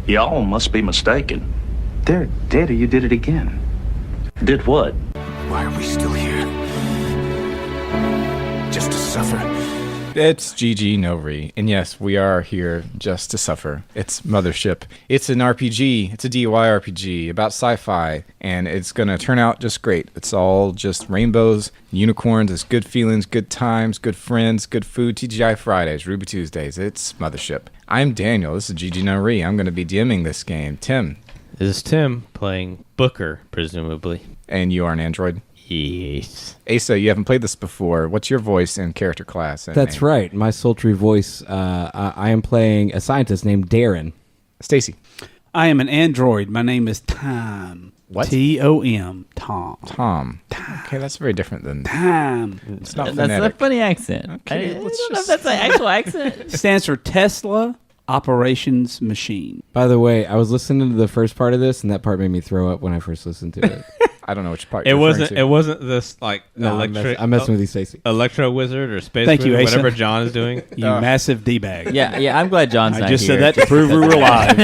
Y'all must be mistaken. They're dead or you did it again. Did what? Why are we still here? Just to suffer? It's GG No Re, and yes, we are here just to suffer. It's Mothership. It's an RPG. It's a DIY RPG about sci-fi, and it's going to turn out just great. It's all just rainbows, unicorns, it's good feelings, good times, good friends, good food, TGI Fridays, Ruby Tuesdays. It's Mothership. I'm Daniel. This is GG No Re. I'm going to be DMing this game. Tim. This is Tim playing Booker, presumably. And you are an android? Yes. Asa, you haven't played this before. What's your voice and character class? And That's name? right. My sultry voice. I am playing a scientist named Darren. Stacy. I am an android. My name is Tom. What? T-O-M. Tom. Tom. Okay, that's very different than... Tom. It's not That's phonetic. a funny accent. Okay, I don't let's know if just- that's an actual accent. Stands for Tesla Operations Machine. By the way, I was listening to the first part of this, and that part made me throw up when I first listened to it. I don't know which part It you're wasn't. referring to. It wasn't this like No, I'm messing with you, Stacey. electro wizard or space Thank you, wizard, Asa. whatever John is doing. You massive D-bag. Yeah, I'm glad John's I not just here. said that to prove we were live.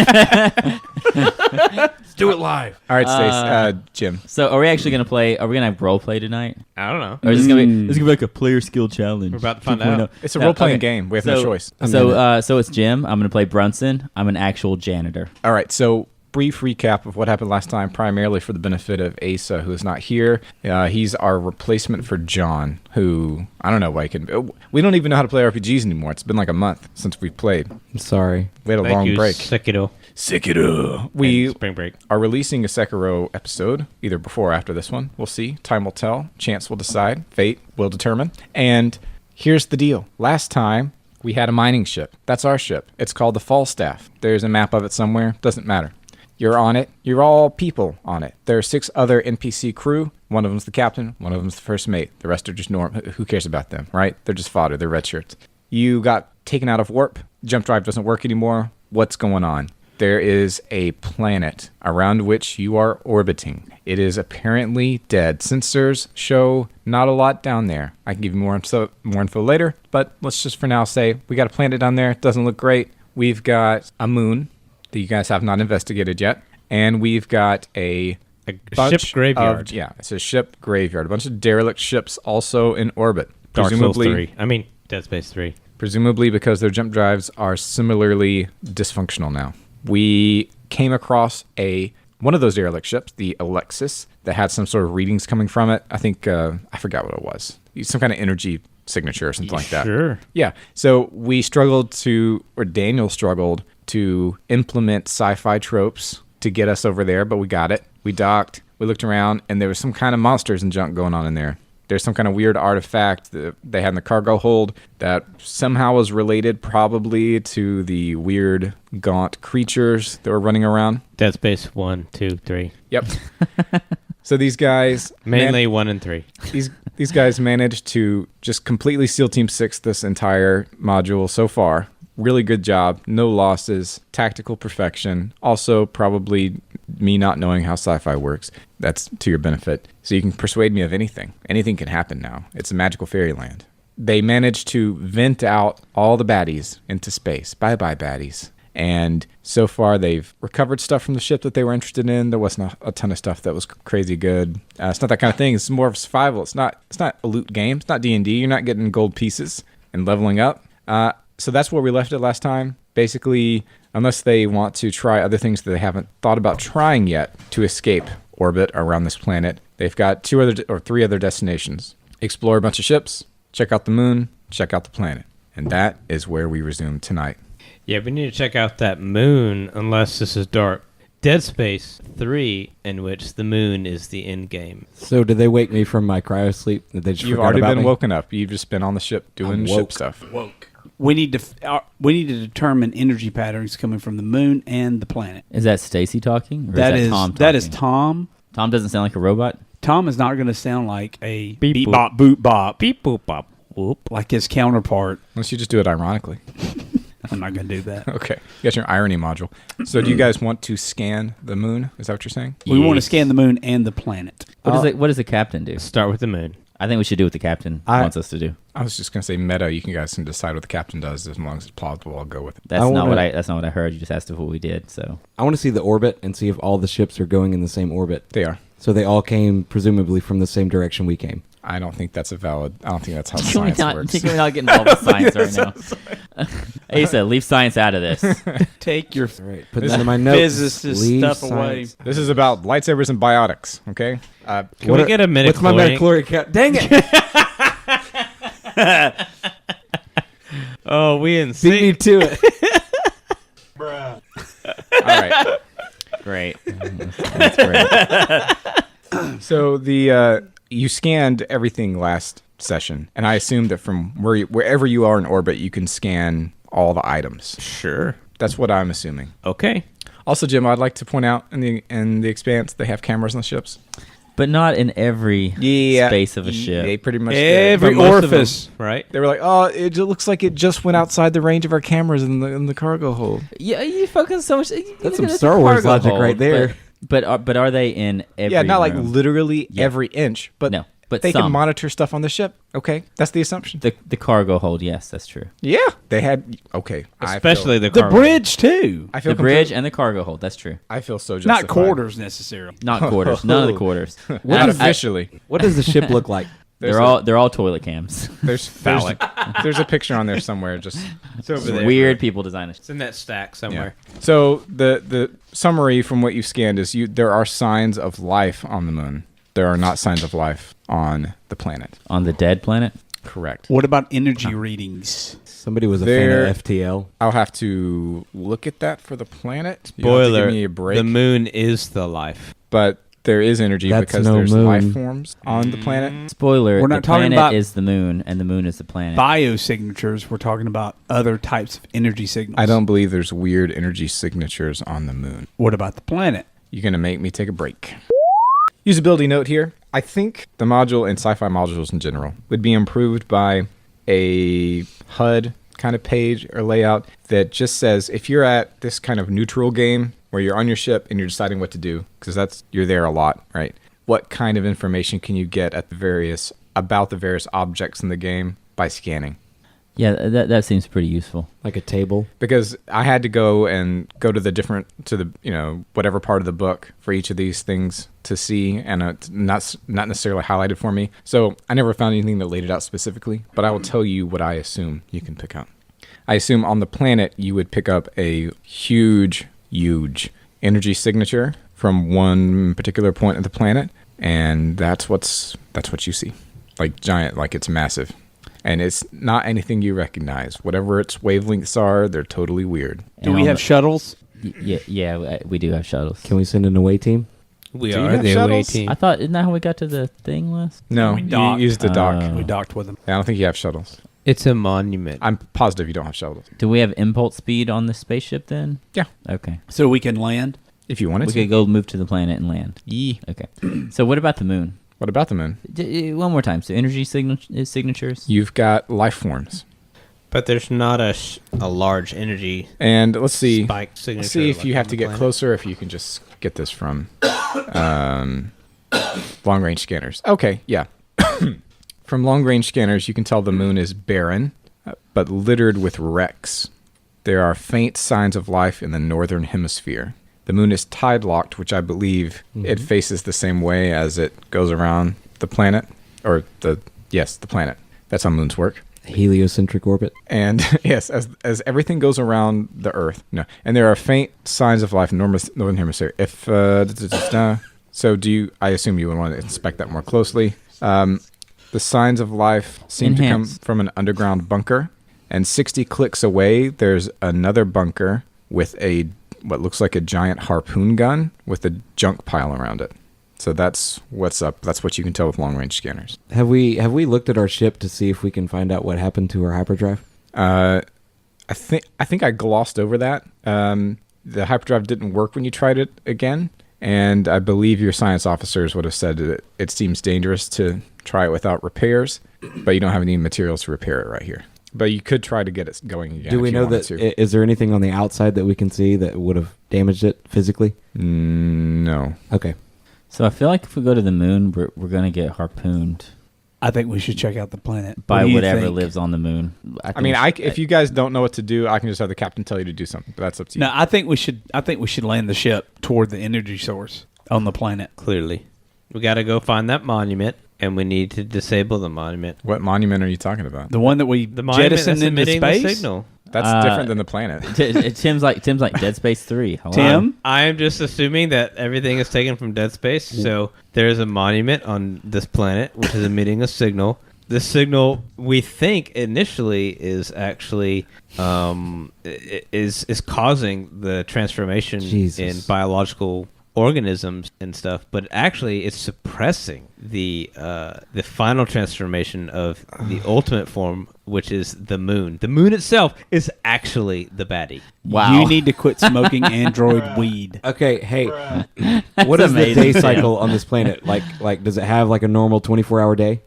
Let's do it live. All right, Stace. Jim. So, are we actually gonna play? Are we gonna have role play tonight? I don't know. Or is this gonna be like a player skill challenge? We're about to find out. It's a role-playing okay. game. We have no choice. So it's Jim. I'm gonna play Brunson. I'm an actual janitor. All right, so brief recap of what happened last time, primarily for the benefit of Asa, who is not here. He's our replacement for John, who, I don't know why he can... We don't even know how to play RPGs anymore. It's been like a month since we've played. I'm sorry. We had a Thank long you, break. Sekiro. Sekiro. We And Spring Break. are releasing a Sekiro episode, either before or after this one. We'll see. Time will tell. Chance will decide. Fate will determine. And here's the deal. Last time, we had a mining ship. That's our ship. It's called the Falstaff. There's a map of it somewhere. Doesn't matter. You're on it. You're all people on it. There are 6 other NPC crew. One of them's the captain. One of them's the first mate. The rest are just who cares about them, right? They're just fodder. They're red shirts. You got taken out of warp. Jump drive doesn't work anymore. What's going on? There is a planet around which you are orbiting. It is apparently dead. Sensors show not a lot down there. I can give you more info later, but let's just for now say we got a planet down there. It doesn't look great. We've got a moon that you guys have not investigated yet, and we've got a bunch ship graveyard. it's a ship graveyard. A bunch of derelict ships also in orbit. Dark Souls 3. I mean, Dead Space 3. Presumably because their jump drives are similarly dysfunctional now. We came across one of those derelict ships, the Alexis, that had some sort of readings coming from it. I think, I forgot what it was. Some kind of energy signature or something like that. Sure. Yeah. So we Daniel struggled to implement sci-fi tropes to get us over there, but we got it. We docked, we looked around, and there was some kind of monsters and junk going on in there. There's some kind of weird artifact that they had in the cargo hold that somehow was related probably to the weird gaunt creatures that were running around. Dead Space 1, 2, 3. Yep. So these guys... Mainly 1 and 3. These guys managed to just completely seal Team 6 this entire module so far. Really good job. No losses. Tactical perfection. Also, probably me not knowing how sci-fi works. That's to your benefit. So you can persuade me of anything. Anything can happen now. It's a magical fairyland. They managed to vent out all the baddies into space. Bye-bye, baddies. And so far, they've recovered stuff from the ship that they were interested in. There wasn't a ton of stuff that was crazy good. It's not that kind of thing. It's more of survival. It's not a loot game. It's not D&D. You're not getting gold pieces and leveling up. So that's where we left it last time. Basically, unless they want to try other things that they haven't thought about trying yet to escape orbit around this planet, they've got 3 other destinations. Explore a bunch of ships, check out the moon, check out the planet. And that is where we resume tonight. Yeah, we need to check out that moon, unless this is dark. Dead Space 3, in which the moon is the end game. So did they wake me from my cryo sleep? Did they just You've forgot already about been me? woken up. You've just been on the ship doing ship stuff. We need to determine energy patterns coming from the moon and the planet. Is that Stacy talking? Or That is is Tom talking? that is Tom. Tom doesn't sound like a robot. Tom is not going to sound like a Beep, beep boop. bop boop bop Beep, boop, bop, whoop. like his counterpart. Unless you just do it ironically. I'm not going to do that. Okay. You got your irony module. So do you guys want to scan the moon? Is that what you're saying? We want to scan the moon and the planet. What does the captain do? Start with the moon. I think we should do what the captain wants us to do. I was just gonna say meta. You guys can decide what the captain does as long as it's plausible. I'll go with it. That's not what I heard. You just asked if what we did. So I want to see the orbit and see if all the ships are going in the same orbit. They are. So they all came presumably from the same direction we came. I don't think that's I don't think that's how can we science works. Can we not get involved with science right now? Asa, leave science out of this. Take your Right. Put that in my notes. physicist Leave stuff away. science. This is about lightsabers and biotics. Okay. Can we get a minute? What's my metachloric cap? Dang it! Oh, we in Beat me sync. to it. All right. Great. That's great. So you scanned everything last session, and I assume that from wherever you are in orbit, you can scan all the items. Sure. That's what I'm assuming. Okay. Also, Jim, I'd like to point out in the Expanse they have cameras on the ships. But not in every space of a ship. They pretty much Every did. But most of them, orifice. right? They were like, "Oh, it looks like it just went outside the range of our cameras in the cargo hold." Yeah, you focus so much. That's some Star Wars logic right there. But are they in every? Yeah, not like room? literally every inch, but No, but they some. can monitor stuff on the ship. Okay, that's the assumption. the cargo hold. Yes, that's true. Yeah, they had. Okay, Especially The cargo. bridge, too. I feel The bridge and the cargo hold. That's true. I feel so Not justified. quarters, necessarily. Not quarters. None of the quarters. Not officially. What does the ship look like? They're all toilet cams. There's a picture on there somewhere. Just It's over there. Weird people design it. It's in that stack somewhere. So the summary from what you scanned is there are signs of life on the moon. There are not signs of life on the planet. On the dead planet. Correct. What about energy readings? Somebody was a There- fan of FTL. I'll have to look at that for the planet. You'll have to Spoiler: give me a break. the moon is the life. But there is energy That's because no there's moon. life forms on the planet. Spoiler: We're not the talking planet about- is the moon, and the moon is the planet. Biosignatures, we're talking about other types of energy signals. I don't believe there's weird energy signatures on the moon. What about the planet? You're going to make me take a break. Usability note here. I think the module and sci-fi modules in general would be improved by a HUD kind of page or layout that just says if you're at this kind of neutral game where you're on your ship and you're deciding what to do, because you're there a lot, right? What kind of information can you get about the various objects in the game by scanning? Yeah, that seems pretty useful. Like a table. Because I had to go to the whatever part of the book for each of these things to see, and it's not necessarily highlighted for me. So I never found anything that laid it out specifically, but I will tell you what I assume you can pick up. I assume on the planet you would pick up a huge energy signature from one particular point of the planet, and that's what you see. Like giant, like it's massive. And it's not anything you recognize. Whatever its wavelengths are, they're totally weird. Do And we on have the- shuttles? Yeah, we do have shuttles. Can we send an away team? We Do you are have the away shuttles? team. I thought, isn't that how we got to the thing list? No, We you docked. use the dock. Oh. We docked with them. I don't think you have shuttles. It's a monument. I'm positive you don't have shuttles. Do we have impulse speed on the spaceship then? Yeah. Okay. So we can land? If you wanted We to. could go move to the planet and land. Yee. Okay. So what about the moon? What about the moon? One more time. So energy signatures. You've got life forms. But there's not a large energy And let's see. spike signature. Let's see if like you on have the to get planet. closer, if you can just get this from long range scanners. Okay, yeah. From long range scanners, you can tell the moon is barren, but littered with wrecks. There are faint signs of life in the northern hemisphere. The moon is tide locked, which I believe it faces the same way as it goes around the planet, or the planet. That's how moons work. Heliocentric orbit. And yes, as everything goes around the Earth, no, and there are faint signs of life in northern hemisphere. If so, I assume you would want to inspect that more closely. The signs of life seem to come Enhance. from an underground bunker, and 60 clicks away, there's another bunker with what looks like a giant harpoon gun with a junk pile around it. So that's what's up. That's what you can tell with long range scanners. Have we looked at our ship to see if we can find out what happened to our hyperdrive? I think I glossed over that. The hyperdrive didn't work when you tried it again, and I believe your science officers would have said that it seems dangerous to try it without repairs, but you don't have any materials to repair it right here. But you could try to get it going again. Do we if you know wanted that? to. Is there anything on the outside that we can see that would have damaged it physically? No. Okay. So I feel like if we go to the moon, we're gonna get harpooned. I think we should check out the planet. by What do you whatever think? lives on the moon. I mean, if you guys don't know what to do, I can just have the captain tell you to do something. But that's up to you. No, I think we should land the ship toward the energy source on the planet. Clearly. We got to go find that monument, and we need to disable the monument. What monument are you talking about? The one that we The monument jettisoned that's into emitting space. the signal. That's different than the planet. Tim's like Dead Space 3. Hold on. Tim, I am just assuming that everything is taken from Dead Space. So there's a monument on this planet which is emitting a signal. This signal, we think initially, is actually is causing the transformation Jesus. in biological organisms and stuff, but actually it's suppressing the final transformation of the ultimate form, which is the moon. The moon itself is actually the baddie. Wow. you need to quit smoking android weed. Okay, hey, what is the amazing. day cycle on this planet? Like, does it have like a normal 24-hour day?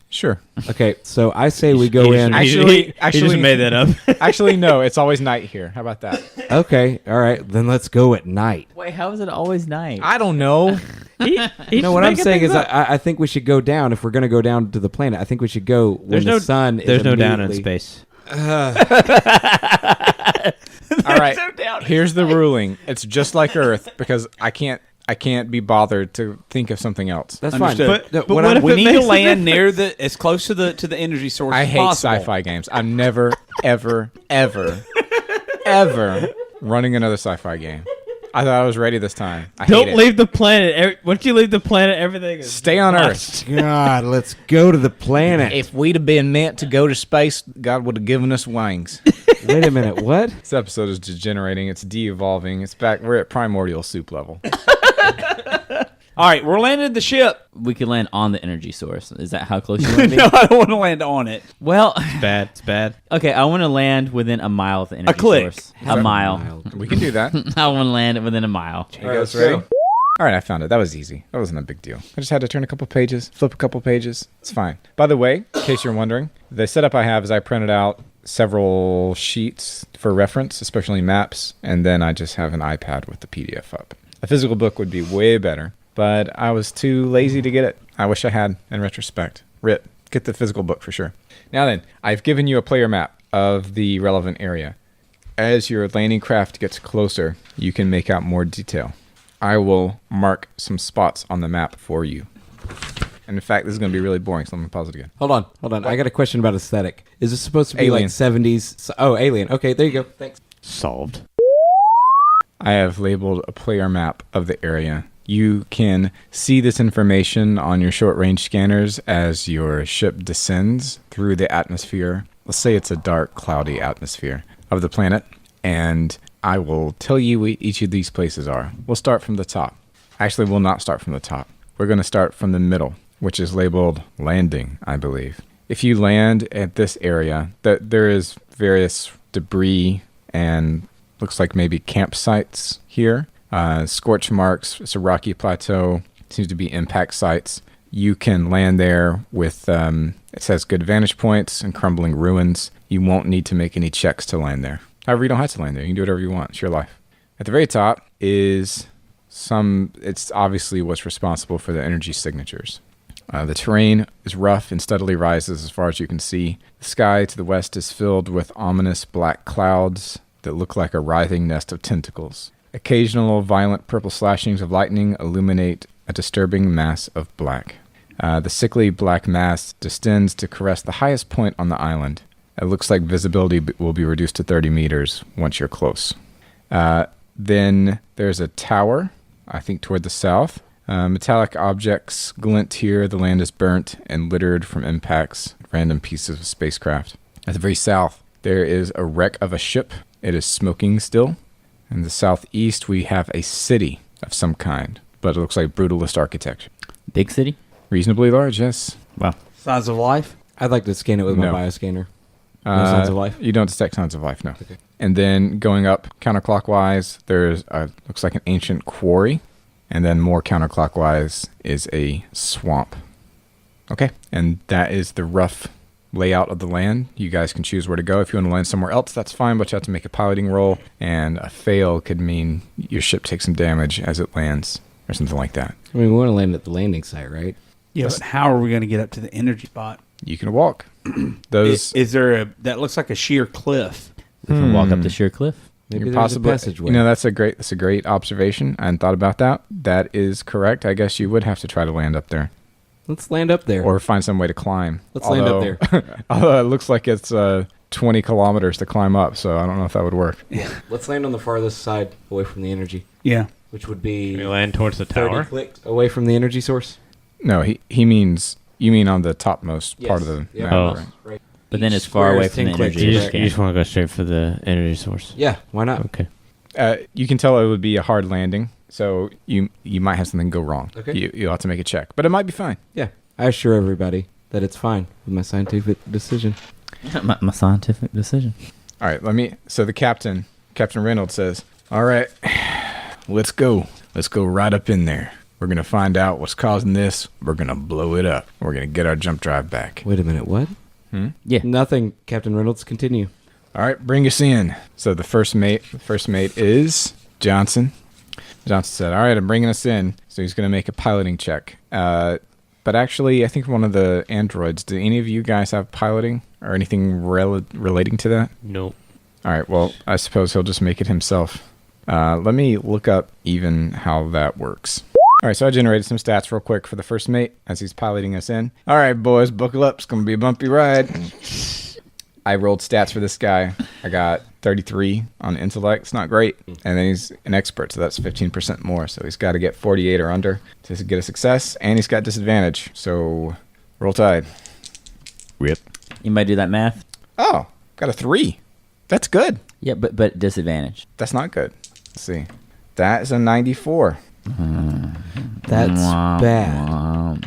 Sure. Okay, so I say we go in. Actually- he just made that up. Actually, no. It's always night here. How about that? Okay, all right, then let's go at night. Wait, how is it always night? I don't know. No, what I'm saying is I think we should go down. If we're going to go down to the planet, I think we should go when the sun is There's no down in immediately- space. All right. Here's the ruling. It's just like Earth because I can't be bothered to think of something else. That's Understood. fine. But What what I'm- if We it need to makes a land near as close to the energy source I as hate possible. sci-fi games. I'm never, ever, ever, ever running another sci-fi game. I thought I was ready this time. I hate Don't it. leave the planet. Once you leave the planet, everything is Stay on lost. Earth. God, let's go to the planet. If we'd have been meant to go to space, God would have given us wings. Wait a minute, what? This episode is degenerating. It's de-evolving. It's back. We're at primordial soup level. All right, we're landing the ship. We could land on the energy source. Is that how close you want to be? No, I don't want to land on it. Well, Bad. It's bad. okay, I want to land within a mile of the energy click. source. A mile. We can do that. I want to land within a mile. You guys ready? All right, I found it. That was easy. That wasn't a big deal. I just had to turn a couple pages, flip a couple pages. It's fine. By the way, in case you're wondering, the setup I have is I printed out several sheets for reference, especially maps, and then I just have an iPad with the PDF up. A physical book would be way better, but I was too lazy to get it. I wish I had, in retrospect. RIP. Get the physical book for sure. Now then, I've given you a player map of the relevant area. As your landing craft gets closer, you can make out more detail. I will mark some spots on the map for you. And in fact, this is going to be really boring, so I'm going to pause it again. Hold on. I got a question about aesthetic. Is this supposed to be Alien. like 70s? Oh, Alien. Okay, there you go. Thanks. Solved. I have labeled a player map of the area. You can see this information on your short-range scanners as your ship descends through the atmosphere. Let's say it's a dark, cloudy atmosphere of the planet, and I will tell you where each of these places are. We'll start from the top. Actually, we'll not start from the top. We're going to start from the middle, which is labeled landing, I believe. If you land at this area, there is various debris and looks like maybe campsites here. Scorch marks, it's a rocky plateau, seems to be impact sites. You can land there with, it says good vantage points and crumbling ruins. You won't need to make any checks to land there. However, you don't have to land there. You can do whatever you want. It's your life. At the very top is it's obviously what's responsible for the energy signatures. The terrain is rough and steadily rises as far as you can see. The sky to the west is filled with ominous black clouds that look like a writhing nest of tentacles. Occasional violent purple slashings of lightning illuminate a disturbing mass of black. The sickly black mass descends to caress the highest point on the island. It looks like visibility will be reduced to 30 meters once you're close. Then there's a tower, I think toward the south. Metallic objects glint here. The land is burnt and littered from impacts, random pieces of spacecraft. At the very south, there is a wreck of a ship. It is smoking still. In the southeast, we have a city of some kind, but it looks like brutalist architecture. Big city? Reasonably large, yes. Wow. Signs of life. I'd like to scan it with my No. bioscanner. No signs of life? You don't detect signs of life, no. Okay. And then going up counterclockwise, there's looks like an ancient quarry. And then more counterclockwise is a swamp. Okay. And that is the rough layout of the land. You guys can choose where to go. If you want to land somewhere else, that's fine, but you have to make a piloting roll. And a fail could mean your ship takes some damage as it lands or something like that. I mean, we want to land at the landing site, right? Yeah, but how are we going to get up to the energy spot? You can walk. Those Is there that looks like a sheer cliff? We can walk up the sheer cliff. Maybe you're there's possibly, a passageway. you know, that's a great observation. I hadn't thought about that. That is correct. I guess you would have to try to land up there. Let's land up there. Or find some way to climb. Let's land up there. Although it looks like it's 20 kilometers to climb up, so I don't know if that would work. Let's land on the farthest side away from the energy, Yeah. which would be We land towards the 30 tower. clicks away from the energy source. No, he means you mean on the topmost part of the Yeah. map. Oh. Right? Right. But then Each as far square away is from the 10 clicks. energy You as just, you you just can. want to go straight for the energy source. Yeah, why not? Okay. You can tell it would be a hard landing, so you might have something go wrong. Okay. You'll have to make a check, but it might be fine. Yeah, I assure everybody that it's fine with my scientific decision. my scientific decision. All right, so the Captain Reynolds says, all right, let's go. Let's go right up in there. We're going to find out what's causing this. We're going to blow it up. We're going to get our jump drive back. Wait a minute, what? Yeah. Nothing, Captain Reynolds. Continue. All right, bring us in. So the first mate is Johnson. Johnson said, all right, I'm bringing us in. So he's going to make a piloting check. But actually, I think one of the androids, do any of you guys have piloting or anything relating to that? Nope. All right, well, I suppose he'll just make it himself. Let me look up even how that works. All right, so I generated some stats real quick for the first mate as he's piloting us in. All right, boys, buckle up. It's going to be a bumpy ride. I rolled stats for this guy. I got 33 on intellect. It's not great. And then he's an expert, so that's 15% more. So he's got to get 48 or under to get a success. And he's got disadvantage. So roll tide. Rip. You might do that math. Oh, got a 3. That's good. Yeah, but disadvantage. That's not good. Let's see. That is a 94. That's bad.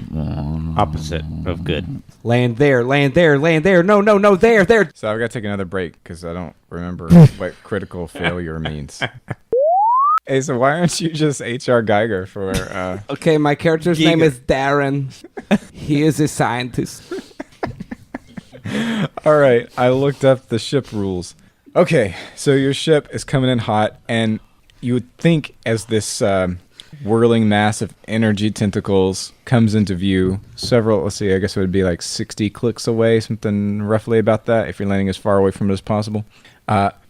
Opposite of good. Land there, land there, land there. No, no, no, there, there. So I've got to take another break because I don't remember what critical failure means. Hey, so why aren't you just H.R. Geiger for... Okay, my character's Giga. name is Darren. He is a scientist. All right, I looked up the ship rules. Okay, so your ship is coming in hot, and you would think as this whirling mass of energy tentacles comes into view, let's see, I guess it would be like 60 clicks away, something roughly about that, if you're landing as far away from it as possible.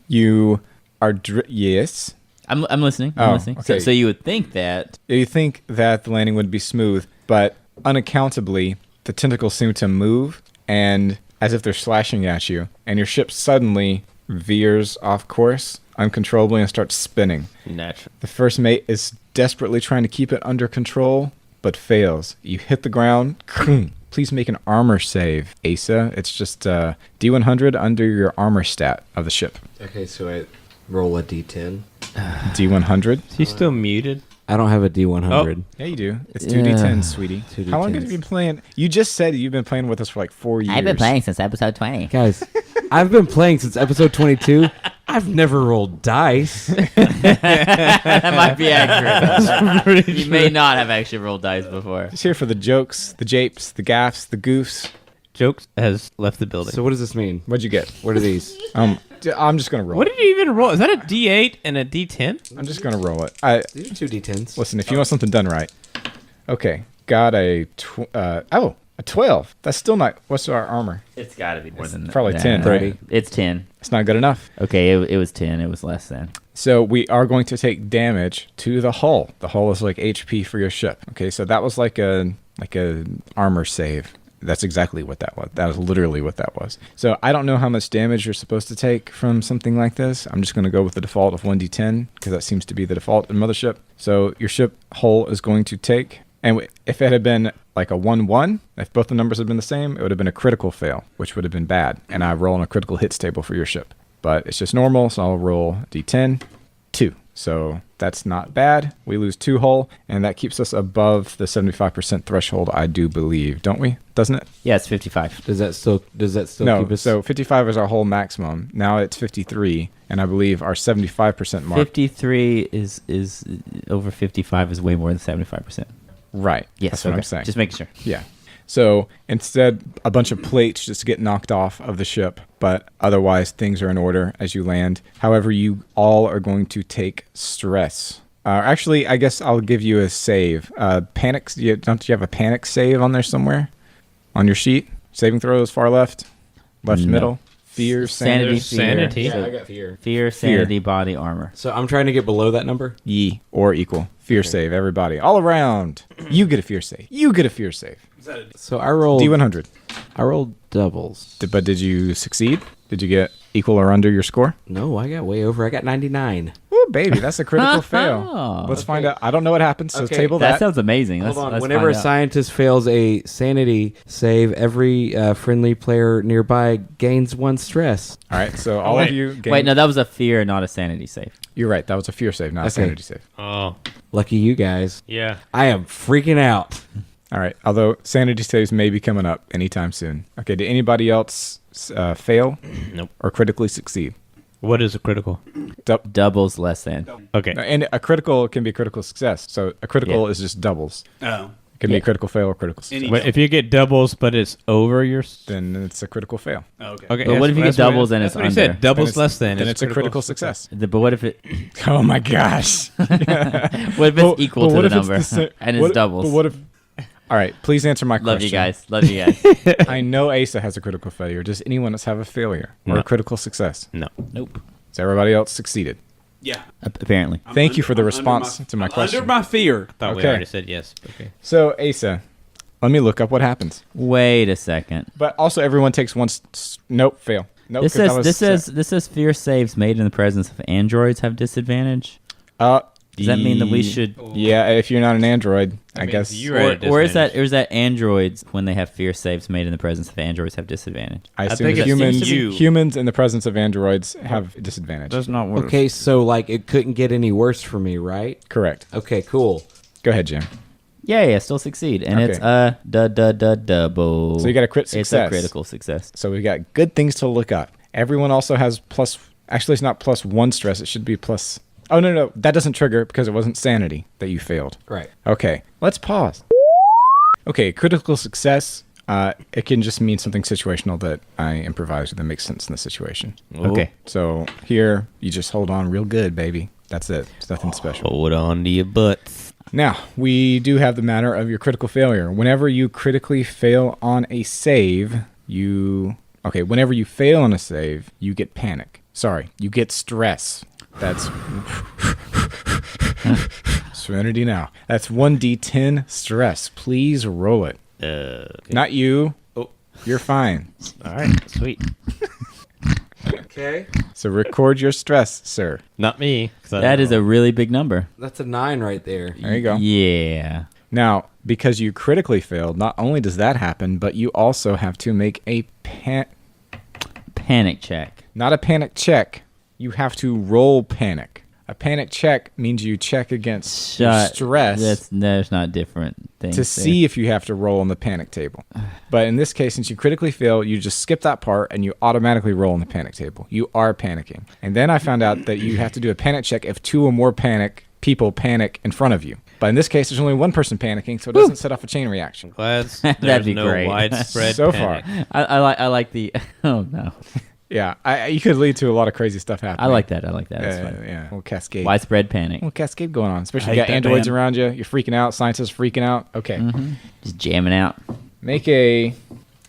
You are... yes? I'm listening. Oh, I'm listening. okay. So you would think that. You think that the landing would be smooth, but unaccountably, the tentacles seem to move, and as if they're slashing at you, and your ship suddenly veers off course uncontrollably and starts spinning. Natural. The first mate is desperately trying to keep it under control, but fails. You hit the ground. Please make an armor save, Asa. It's just D100 under your armor stat of the ship. Okay, so I roll a D10. D100? Is he still muted? I don't have a D100. Yeah, you do. It's 2D10s, sweetie. 2D10s. How long have you been playing? You just said you've been playing with us for like 4 years. I've been playing since episode 20. Guys, I've been playing since episode 22. I've never rolled dice. That might be accurate. You may not have actually rolled dice before. Just here for the jokes, the japes, the gaffs, the goofs. Jokes has left the building. So what does this mean? What'd you get? What are these? I'm just gonna roll. What did you even roll? Is that a D8 and a D10? I'm just gonna roll it. These are 2 D10s. Listen, if you want something done right. Okay, got a 12. That's still not. What's our armor? It's got to be more than that. probably 10, right? right? It's 10. It's not good enough. Okay, it was 10. It was less than. So we are going to take damage to the hull. The hull is like HP for your ship. Okay, so that was like a armor save. That's exactly what that was. That was literally what that was. So I don't know how much damage you're supposed to take from something like this. I'm just going to go with the default of 1d10 because that seems to be the default in Mothership. So your ship hull is going to take, and if it had been like a 1-1, if both the numbers had been the same, it would have been a critical fail, which would have been bad. And I roll on a critical hits table for your ship. But it's just normal, so I'll roll d10, 2. So that's not bad. We lose 2 hull, and that keeps us above the 75% threshold, I do believe, don't we? Doesn't it? Yeah, it's 55. Does that still No, keep us? so 55 is our whole maximum. Now it's 53, and I believe our 75% mark. 53 is over 55 is way more than 75%. Right. Yes, That's what okay. I'm saying. Just making sure. Yeah. So instead, a bunch of plates just get knocked off of the ship, but otherwise things are in order as you land. However, you all are going to take stress Actually, I guess I'll give you a save. Panic. Don't you have a panic save on there somewhere? On your sheet? Saving throws, far left, left No. middle. Fear, sanity. Sanity. Yeah, I got fear. Fear, sanity, body, armor. So I'm trying to get below that number. Ye or equal. Fear save, everybody. All around. You get a fear save. You get a fear save. So I rolled D100. I rolled doubles. But did you succeed? Did you get equal or under your score? No, I got way over. I got 99. Ooh, baby, that's a critical fail. Let's find out. I don't know what happens, so Okay. table That that. sounds amazing. Hold Let's, on. let's Whenever a find out. scientist fails a sanity save, every friendly player nearby gains 1 stress. All right, so all of you gain. Wait, no, that was a fear, not a sanity save. You're right. That was a fear save, not a Okay. sanity save. Oh, Lucky you guys. yeah. I am freaking out. All right, although sanity saves may be coming up anytime soon. Okay, did anybody else fail? Nope. Or critically succeed? What is a critical? Doubles less than. Okay. And a critical can be a critical success. So a critical Yeah. is just doubles. Oh. It can be a critical fail or critical success. Any- But if you get doubles, but it's over your. Then it's a critical fail. Okay. Okay. But what if you get that's what- doubles and that's it's what he said. under? Doubles Then it's- less than. Then is it's a critical success. But what if it? Oh my gosh. What if it's equal to the number and it's doubles? But what if? All right, please answer my question. Love you guys. Love you guys. I know Asa has a critical failure. Does anyone else have a failure or No. a critical success? No. Nope. So everybody else succeeded. Yeah. Apparently. Thank you for the I'm response under to my I'm question. Under my fear. Thought we Okay. already said yes. Okay. So Asa, let me look up what happens. Wait a second. But also, everyone takes one. Nope, fail. Nope. This 'cause that says was this says fear saves made in the presence of androids have disadvantage. Does that mean that we should, Yeah, if you're not an android, I means guess. you're at a or is disadvantage. that androids when they have fear saves made in the presence of androids have disadvantage? I assume think that it seems humans, to be- humans in the presence of androids have a disadvantage. not work. Okay, so like it couldn't get any worse for me, right? Correct. Okay, cool. Go ahead, Jim. Yeah, still succeed, and Okay. it's double. So you got a crit It's a success. critical success. So we've got good things to look up. Everyone also has plus. Actually, it's not plus 1 stress. It should be plus. Oh no, that doesn't trigger because it wasn't sanity that you failed. Right. Okay, let's pause. Okay, critical success. It can just mean something situational that I improvised that makes sense in the situation. Okay. So here, you just hold on real good, baby. That's it. It's nothing special. Hold on to your butts. Now, we do have the matter of your critical failure. Whenever you critically fail on a save, whenever you fail on a save, you get panic. Sorry, you get stress. That's Serenity now. That's 1d10 stress. Please roll it. Not you. Oh, you're fine. All right. Sweet. Okay. So record your stress, sir. Not me. That is a really big number. That's a 9 right there. There you go. Yeah. Now, because you critically failed, not only does that happen, but you also have to make a Panic check. not a panic check. You have to roll panic. A panic check means you check against your stress There's not different things to see if you have to roll on the panic table. But in this case, since you critically fail, you just skip that part and you automatically roll on the panic table. You are panicking. And then I found out that you have to do a panic check if 2 or more people panic in front of you. But in this case, there's only one person panicking, so it doesn't set off a chain reaction. Glad That'd there's be no great. widespread So panic. far. I like the. Oh no. Yeah, you could lead to a lot of crazy stuff happening. I like that. That's fun. Yeah, little cascade. Widespread panic. Little cascade going on. Especially I if you hate got that androids band. around you. You're freaking out. Scientists freaking out. Okay. Just jamming out. Make a.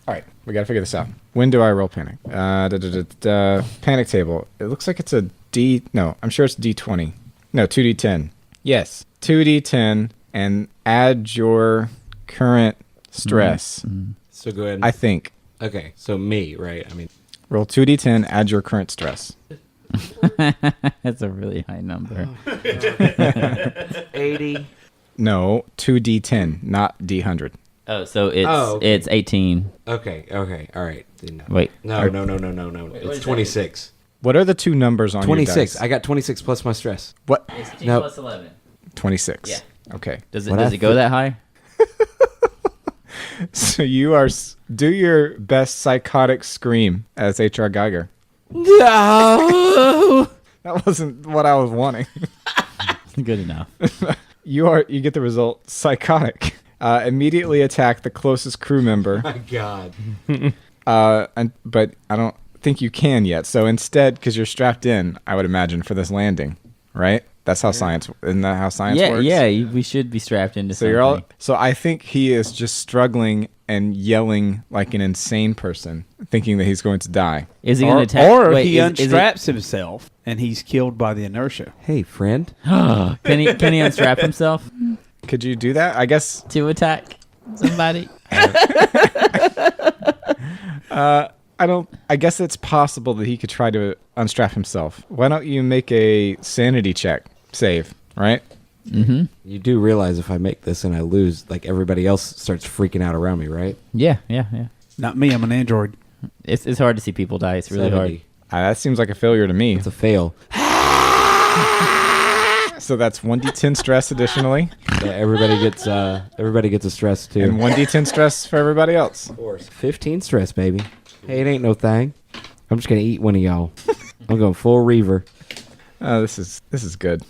All right, we got to figure this out. When do I roll panic? Panic table. It looks like it's a D. No, I'm sure it's D20. No, 2D10. Yes, 2D10 and add your current stress. So go ahead. I think. Okay, so me, right? I mean, Roll 2D10, add your current stress. That's a really high number. 80. No, 2D10, not D100. Oh, so it's okay. it's 18. Okay, all right. No. Wait. No. It's 26. What are the two numbers on your 26. dice? I got 26 plus my stress. What? Nope. plus 11. 26. Yeah. Okay. Does What I it go that high? So you are do your best psychotic scream as H.R. Geiger. No. That wasn't what I was wanting. Good enough. You get the result psychotic. Immediately attack the closest crew member. My God. But I don't think you can yet. So instead, because you're strapped in, I would imagine for this landing, right? That's how science. Isn't that how science Yeah, works? yeah. We should be strapped into So something. you're all. So I think he is just struggling and yelling like an insane person, thinking that he's going to die. Is he going to attack? Or Wait, he is it- unstraps himself and he's killed by the inertia. Hey, friend. Can he unstrap himself Could you do that? I guess. to attack somebody? I don't. I guess it's possible that he could try to unstrap himself. Why don't you make a sanity check? Save, right? You do realize if I make this and I lose, like everybody else starts freaking out around me, right? Yeah. Not me. I'm an android. It's hard to see people die. It's really 70. hard. That seems like a failure to me. It's a fail. So that's 1d10 stress additionally, Yeah, everybody gets a stress too. and 1d10 stress for everybody else. 15 stress, baby. Hey, it ain't no thing. I'm just gonna eat one of y'all. I'm going full reaver. This is good.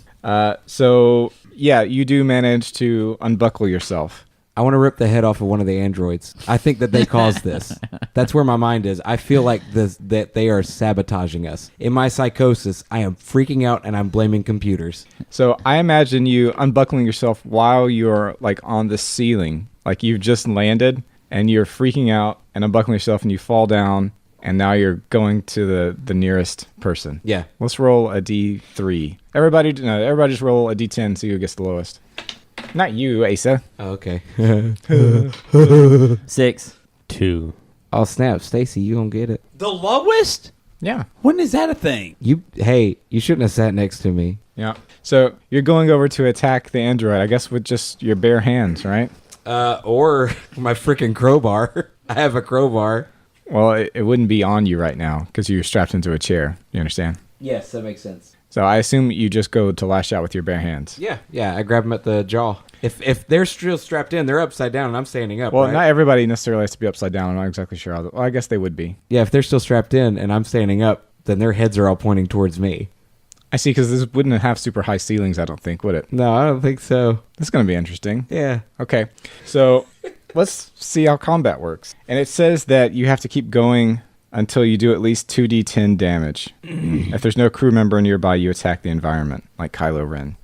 So yeah, you do manage to unbuckle yourself. I want to rip the head off of one of the androids. I think that they caused this. That's where my mind is. I feel like that they are sabotaging us. In my psychosis, I am freaking out and I'm blaming computers. So I imagine you unbuckling yourself while you're like on the ceiling, like you've just landed and you're freaking out and unbuckling yourself and you fall down and now you're going to the nearest person. Yeah. Let's roll a d3. Everybody just roll a d10, see who gets the lowest. Not you, Asa. Oh, okay. 6. 2. Oh snap, Stacy, you don't get it. The lowest? Yeah. When is that a thing? You shouldn't have sat next to me. Yeah. So you're going over to attack the android, I guess with just your bare hands, right? Or my freaking crowbar. I have a crowbar. Well, it wouldn't be on you right now because you're strapped into a chair. You understand? Yes, that makes sense. So I assume you just go to lash out with your bare hands. Yeah, I grab them at the jaw. If they're still strapped in, they're upside down and I'm standing up. Well, right? not everybody necessarily has to be upside down. I'm not exactly sure. Well, I guess they would be. Yeah, if they're still strapped in and I'm standing up, then their heads are all pointing towards me. I see, because this wouldn't have super high ceilings, I don't think, would it? No, I don't think so. This is going to be interesting. Yeah. Okay, so let's see how combat works. And it says that you have to keep going until you do at least 2d10 damage. If there's no crew member nearby, you attack the environment, like Kylo Ren.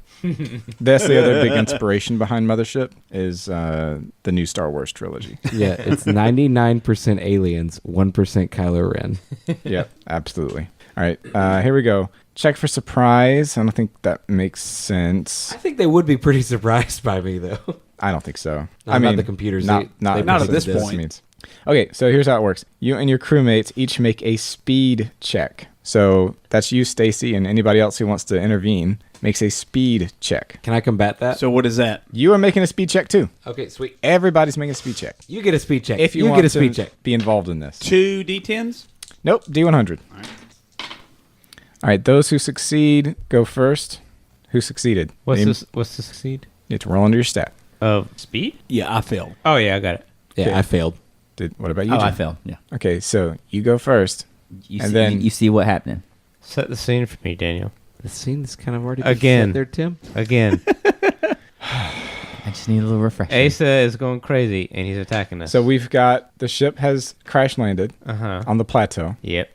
That's the other big inspiration behind Mothership is the new Star Wars trilogy. Yeah, it's 99% aliens, 1% Kylo Ren. Yep, absolutely. All right, here we go. Check for surprise. I don't think that makes sense. I think they would be pretty surprised by me, though. I don't think so. No, I not mean, the computers. Not They not at predicted this point. Means. Okay, so here's how it works. You and your crewmates each make a speed check. So that's you, Stacy, and anybody else who wants to intervene makes a speed check. Can I combat that? So what is that? You are making a speed check too. Okay, sweet. Everybody's making a speed check. You get a speed check. If you want get a to speed check. be involved in this. 2 D10s? Nope, D100. All right, those who succeed go first. Who succeeded? What's Name- this? What's the succeed? You have to roll under your stat. Of speed? Yeah, I failed. Oh yeah, I got it. Yeah, Okay. I failed. What about you? Oh, Jim? I failed. Yeah. Okay, so you go first. You And see, then- you see what happened. Set the scene for me, Daniel. The scene's kind of already been Again. set there, Tim. Again, I just need a little refresher. Asa is going crazy and he's attacking us. So we've got the ship has crash landed Uh-huh. on the plateau, Yep.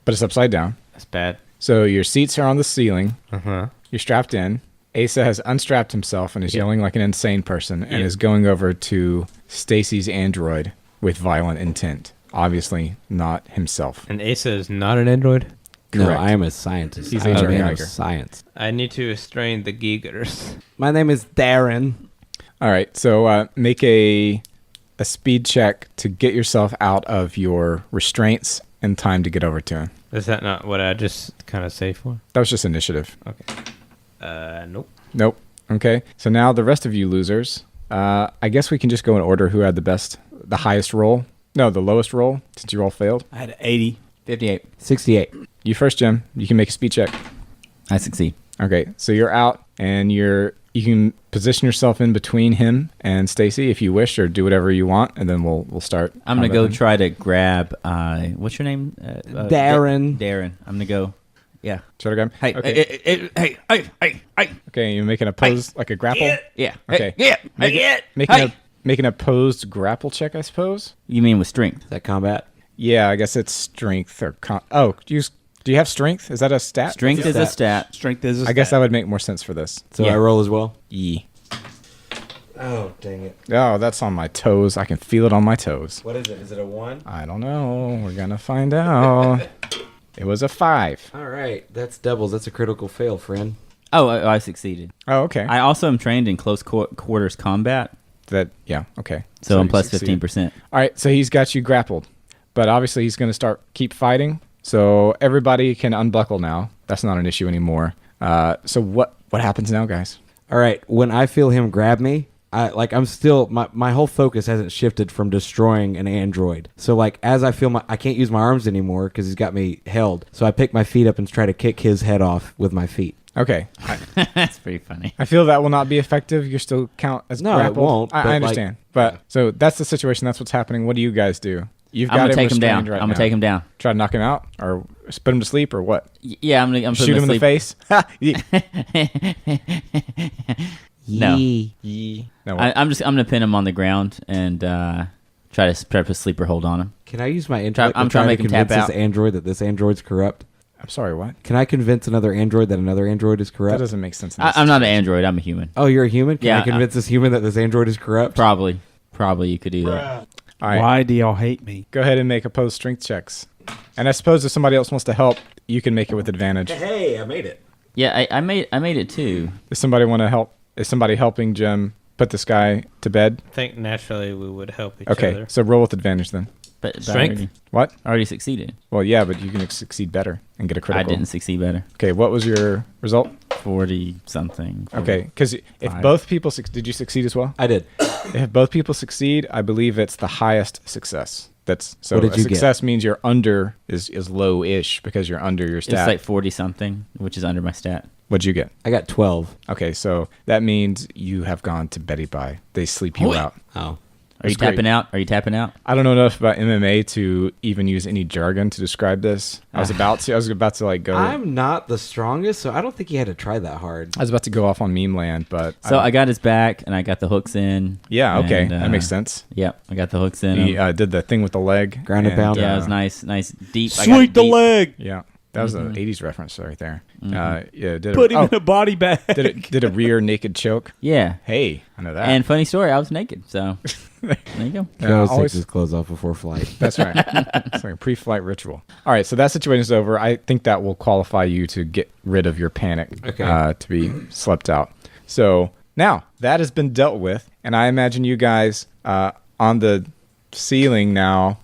but it's upside down. That's bad. So your seats are on the ceiling. Uh-huh. You're strapped in. Asa has unstrapped himself and is yelling like an insane person and Yeah. is going over to Stacy's android with violent intent. Obviously not himself. And Asa is not an android. No, Correct. I am a scientist. He's I'm a a man Geiger. of science. I need to restrain the Giegers. My name is Darren. All right, so make a speed check to get yourself out of your restraints in time to get over to him. Is that not what I just kind of say for? That was just initiative. Okay. Nope. Nope. Okay, so now the rest of you losers, I guess we can just go in order who had the highest roll. No, the lowest roll, since you all failed. I had 80. 58. 68. You first, Jim. You can make a speed check. I succeed. Okay, so you're out, and you can position yourself in between him and Stacy if you wish, or do whatever you want, and then we'll start. I'm gonna combat go then. try to grab. What's your name? Darren. Darren. I'm gonna go. Yeah. Try to grab. Hey. Okay. Hey. Okay, you're making a pose like a grapple. Yeah. Okay. Yeah. Making a posed grapple check, I suppose. You mean with strength? Is that combat? Yeah, I guess it's strength or use Do you have strength? Is that a stat? Strength is a stat. Strength is a I guess that stat. would make more sense for this. So Yeah. I roll as well. E. Oh, dang it. Oh, that's on my toes. I can feel it on my toes. What is it? Is it a 1? I don't know. We're gonna find out. It was a 5. All right. That's doubles. That's a critical fail, friend. Oh, I succeeded. Oh, okay. I also am trained in close quarters combat, Yeah, okay. so I'm you plus succeeded. 15%. All right, so he's got you grappled, but obviously he's going to keep fighting. So everybody can unbuckle now. That's not an issue anymore. So what happens now, guys? All right. When I feel him grab me, I'm still my whole focus hasn't shifted from destroying an android. So like as I feel I can't use my arms anymore because he's got me held. So I pick my feet up and try to kick his head off with my feet. Okay, That's pretty funny. I feel that will not be effective. You still count as No, it grappled. won't, but, I like- understand, but so that's the situation. That's what's happening. What do you guys do? You've got I'm gonna take him restrained down. right I'm now. gonna take him down. Try to knock him out, or put him to sleep, or what? Yeah, I'm gonna Shoot him in the face. No. Yee. No, what? I'm gonna pin him on the ground and try to put a sleeper hold on him. Can I use my intellect I'm to trying try to to make him tap convince this out. android that this android's corrupt? I'm sorry. What? Can I convince another android that another android is That corrupt? doesn't make sense. In this I'm not an situation. android. I'm a human. Oh, you're a human? Can Yeah, I convince this human that this android is corrupt? Probably you could do that. All right. Why do y'all hate me? Go ahead and make opposed strength checks. And I suppose if somebody else wants to help, you can make it with advantage. Hey, I made it. Yeah, I made it too. Does somebody want to help? Is somebody helping Jim put this guy to bed? I think naturally we would help each Okay, other. so roll with advantage then. But I Strength? What? already succeeded. Well, yeah, but you can succeed better and get a critical. I didn't succeed better. Okay, what was your result? 40 something. Okay, because if Five. both people did you succeed as well? I did. If both people succeed, I believe it's the highest success. That's so. What did a you get? success means you're under is low-ish because you're under your It's stat. like 40 something, which is under my stat. What'd you get? I got 12. Okay, so that means you have gone to Betty Bye. They sleep you Holy- out. Oh. Are you That's great. tapping out? Are you tapping out? I don't know enough about MMA to even use any jargon to describe this. I was about to like go. I'm not the strongest, so I don't think he had to try that hard. I was about to go off on meme land, but So I got his back and I got the hooks in. yeah, okay, and, that makes sense. Yep, I got the hooks in. He him. did the thing with the leg, Ground and and, pound. Yeah, it was nice, deep. I got Sweep the deep. leg. Yeah, that was an '80s reference right there. Yeah, did Put him oh, in a body bag. did a rear naked choke. Yeah. Hey, I know that. And funny story, I was naked, so there you go. He always always- takes his clothes off before flight. That's right. It's like a pre-flight ritual. All right, so that situation is over. I think that will qualify you to get rid of your panic, Okay. to be slept out. So now that has been dealt with, and I imagine you guys on the ceiling now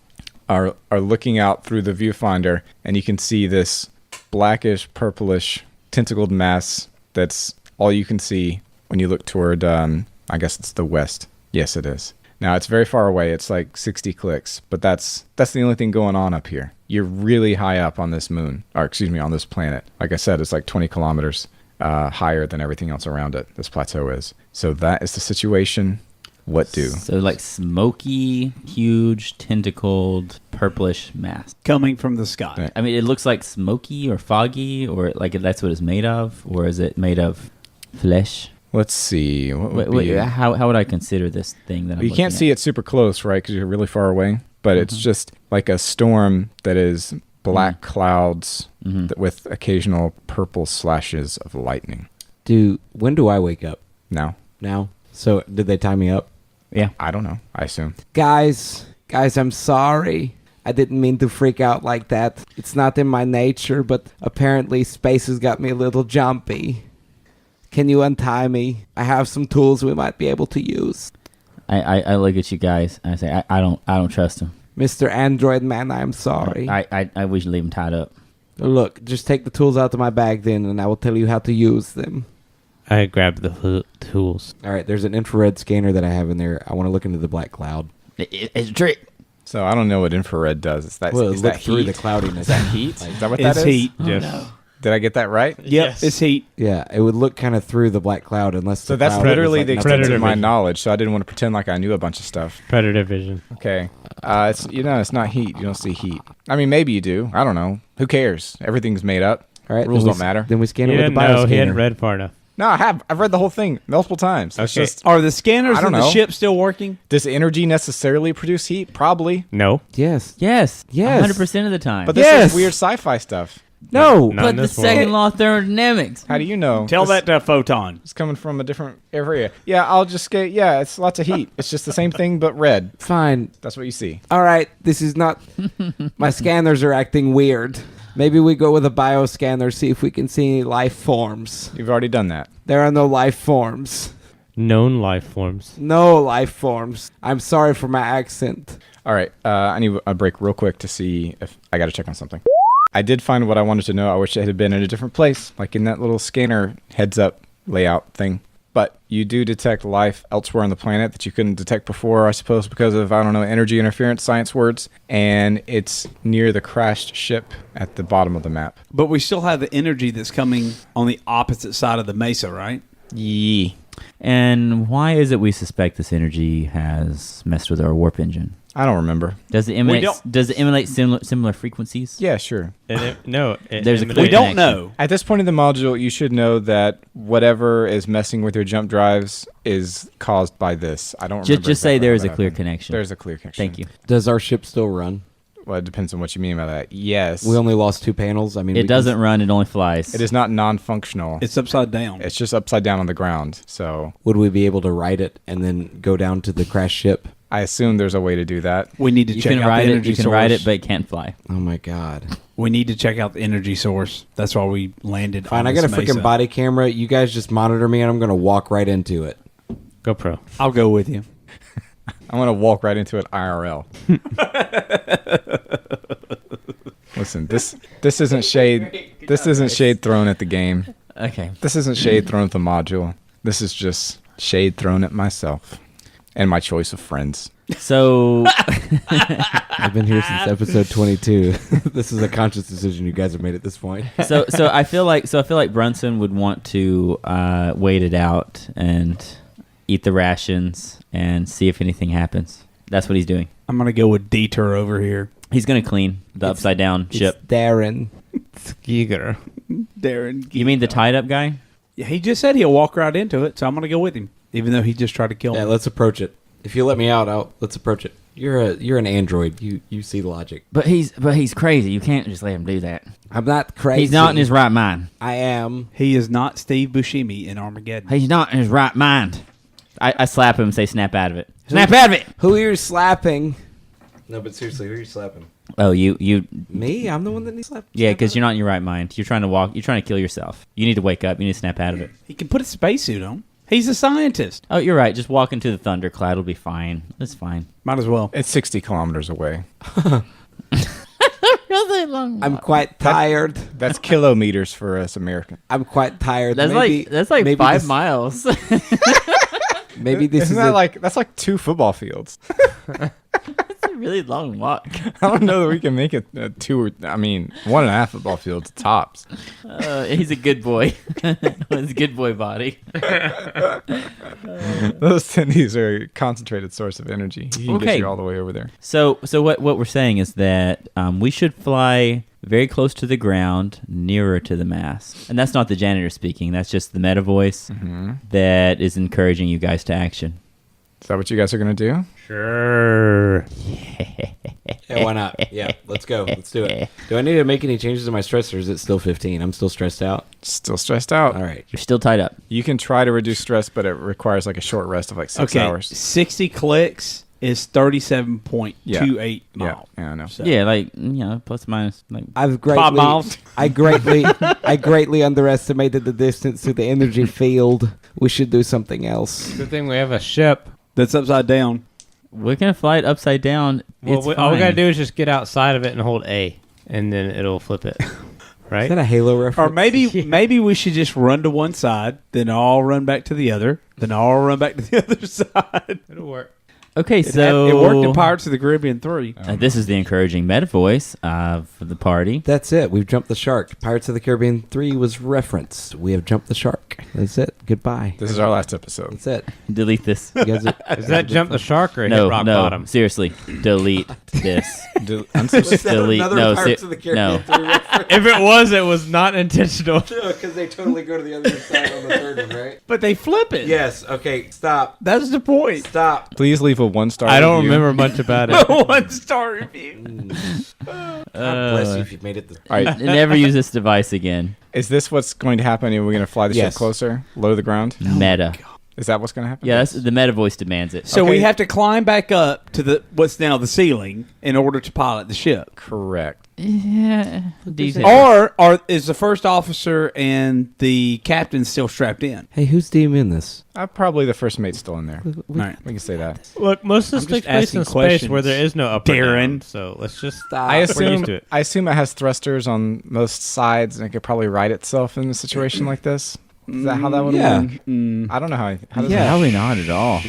are looking out through the viewfinder, and you can see this blackish, purplish, tentacled mass. That's all you can see when you look toward. I guess it's the west. Yes, it is. Now it's very far away. It's like 60 clicks, but that's the only thing going on up here. You're really high up on this moon, or excuse me, on this planet. Like I said, it's like 20 kilometers higher than everything else around it. This plateau is. So that is the situation. What do? So like smoky, huge, tentacled, purplish mass. Coming from the sky. Yeah. I mean, it looks like smoky or foggy, or like that's what it's made of, or is it made of flesh? Let's see. What would be? How would I consider this thing that I'm You can't see it super close, right? Because you're really far away. But it's just like a storm that is black clouds with occasional purple slashes of lightning. When do I wake up? Now, So did they tie me up? Yeah. I don't know. I assume. Guys, I'm sorry. I didn't mean to freak out like that. It's not in my nature, but apparently space has got me a little jumpy. Can you untie me? I have some tools we might be able to use. I look at you guys and I say I don't trust him. Mr. Android Man, I'm sorry. I wish you leave him tied up. Look, just take the tools out of my bag then, and I will tell you how to use them. I grabbed the tools. All right, there's an infrared scanner that I have in there. I want to look into the black cloud. It's a trick. So I don't know what infrared does. Is that Well, is look that through heat? the cloudiness. Is that heat? Is that what that It's is? heat. Yes. Did I get that right? Yep, Yes. it's heat. Yeah, it would look kind of through the black cloud unless. So the that's cloud was, literally like, the nothing. extent of Predator my vision. knowledge. So I didn't want to pretend like I knew a bunch of stuff. Predator vision. Okay. It's it's not heat. You don't see heat. I mean, maybe you do. I don't know. Who cares? Everything's made up. All right, Rules then don't matter. Then we scan He it with didn't the know. He bioscanner. hadn't read far enough. No, I have. I've read the whole thing multiple times. It's Okay. just, Are the scanners I don't in the know. ship still working? does energy necessarily produce heat? Probably. No. Yes. Yes. Yes. 100% of the time. But this Yes. is weird sci-fi stuff. No. Not But in the this second world. law of thermodynamics. How do you know? Tell This- that to a photon. It's coming from a different area. Yeah, I'll just get. Yeah, it's lots of heat. It's just the same thing but red. Fine. That's what you see. All right. This is not. My scanners are acting weird. Maybe we go with a bioscanner, see if we can see any life forms. You've already done that. There are no life forms. Known life forms. No life forms. I'm sorry for my accent. All right, I need a break real quick to see if I got to check on something. I did find what I wanted to know. I wish it had been in a different place, like in that little scanner heads-up layout thing. But you do detect life elsewhere on the planet that you couldn't detect before, I suppose, because of, I don't know, energy interference, science words. And it's near the crashed ship at the bottom of the map. But we still have the energy that's coming on the opposite side of the mesa, right? Yee. And why is it we suspect this energy has messed with our warp engine? I don't remember. Does it emanate? don't- Does it emanate similar frequencies? Yeah, sure. There's a clear We don't connection. know. At this point in the module, you should know that whatever is messing with your jump drives is caused by this. I don't remember. Just say exactly there how is a that clear happened. connection. There's a clear connection. Thank you. Does our ship still run? Well, it depends on what you mean by that. Yes. We only lost 2 panels. I mean, It doesn't run; it only flies. It is not non-functional. It's upside down. It's just upside down on the ground. So Would we be able to ride it and then go down to the crash ship? I assume there's a way to do that. We need to You check can out ride the it. energy You can source. ride it, but it can't fly. Oh my god! We need to check out the energy source. That's why we landed. Fine, on I got a this freaking mesa. body camera. You guys just monitor me, and I'm gonna walk right into it. GoPro. I'll go with you. I'm gonna walk right into it IRL. Listen, this isn't shade. This isn't shade thrown at the game. Okay. This isn't shade thrown at the module. This is just shade thrown at myself and my choice of friends. So I've been here since episode 22. This is a conscious decision you guys have made at this point. so I feel like Brunson would want to wait it out and eat the rations and see if anything happens. That's what he's doing. I'm gonna go with Detour over here. He's gonna clean the upside down ship. It's Darren. Skiger. Darren. You mean the tied up guy? Yeah, he just said he'll walk right into it, so I'm gonna go with him, even though he just tried to kill Yeah, me. let's approach it. If you let me out, let's approach it. You're an android. You see logic. But he's crazy. You can't just let him do that. I'm not crazy. He's not in his right mind. I am. He is not Steve Buscemi in Armageddon. He's not in his right mind. I slap him and say, "Snap out of it! Snap out of it!" Who are you slapping? No, but seriously, who are you slapping? Oh, you. Me? I'm the one that needs slapped. Yeah, because you're not in your right mind. You're trying to walk. You're trying to kill yourself. You need to wake up. You need to snap out of it. He can put a spacesuit on. He's a scientist. Oh, you're right. Just walk into the thundercloud. It'll be fine. It's fine. Might as well. It's 60 kilometers away. Really long. I'm quite tired. That's kilometers for us Americans. I'm quite tired. That's maybe, like maybe 5 this- miles. Maybe this Isn't is that that's like 2 football fields. It's a really long walk. I don't know that we can make it 2 or 1.5 football fields tops. He's a good boy. With his good boy body. Those tendies are a concentrated source of energy. He can Okay. get you all the way over there. So what we're saying is that we should fly very close to the ground, nearer to the mast. And that's not the janitor speaking. That's just the meta voice that is encouraging you guys to action. Is that what you guys are going to do? Sure. Yeah, why not? Yeah, let's go. Let's do it. Do I need to make any changes to my stress, or is it still 15? I'm still stressed out. Still stressed out. All right. You're still tied up. You can try to reduce stress, but it requires like a short rest of like 6 Okay, hours. 60 clicks is 37.28 Yeah, miles. yeah, I know. So- Yeah, like plus minus like I've 5 miles. greatly, I greatly underestimated the distance to the energy field. We should do something else. Good thing we have a ship. That's upside down. we're gonna fly it upside down. Well, It's all we gotta fine. do is just get outside of it and hold A, and then it'll flip it. Is Right? that a Halo reference? Or maybe we should just run to one side, then all run back to the other, then all run back to the other side. It'll work. Okay, so It worked in Pirates of the Caribbean 3. This is the encouraging meta voice for the party. That's it. We've jumped the shark. Pirates of the Caribbean 3 was referenced. We have jumped the shark. That's it. Goodbye. This is our last episode. That's it. Delete this. You guys Is that jump the shark or hit No, rock no, bottom? seriously, delete this. Delete. No, no. If it was not intentional. Because they totally go to the other side on the third one, right? But they flip it. Yes. Okay. Stop. That's the point. Stop. Please leave a 1-star. I don't review. remember much about it. 1-star review. God bless you if you've made it. All right, Never use this device again. is this what's going to happen? Are we going to fly the Yes. ship closer, low to the ground? Meta. Is that what's going to happen? Yeah, that's, the meta voice demands it. So Okay. we have to climb back up to what's now the ceiling in order to pilot the ship. Correct. Yeah. Detail. Or is the first officer and the captain still strapped in? Hey, who's DMing this? Probably the first mate's still in there. All right. We can say that. Look, most of I'm this just takes place asking in space questions, where there is no up or Darren. down. So let's just. I We're assume used to it. it has thrusters on most sides, and it could probably right itself in a situation like this. Is that how that would Yeah. work? I don't know how does Yeah. Probably not at all.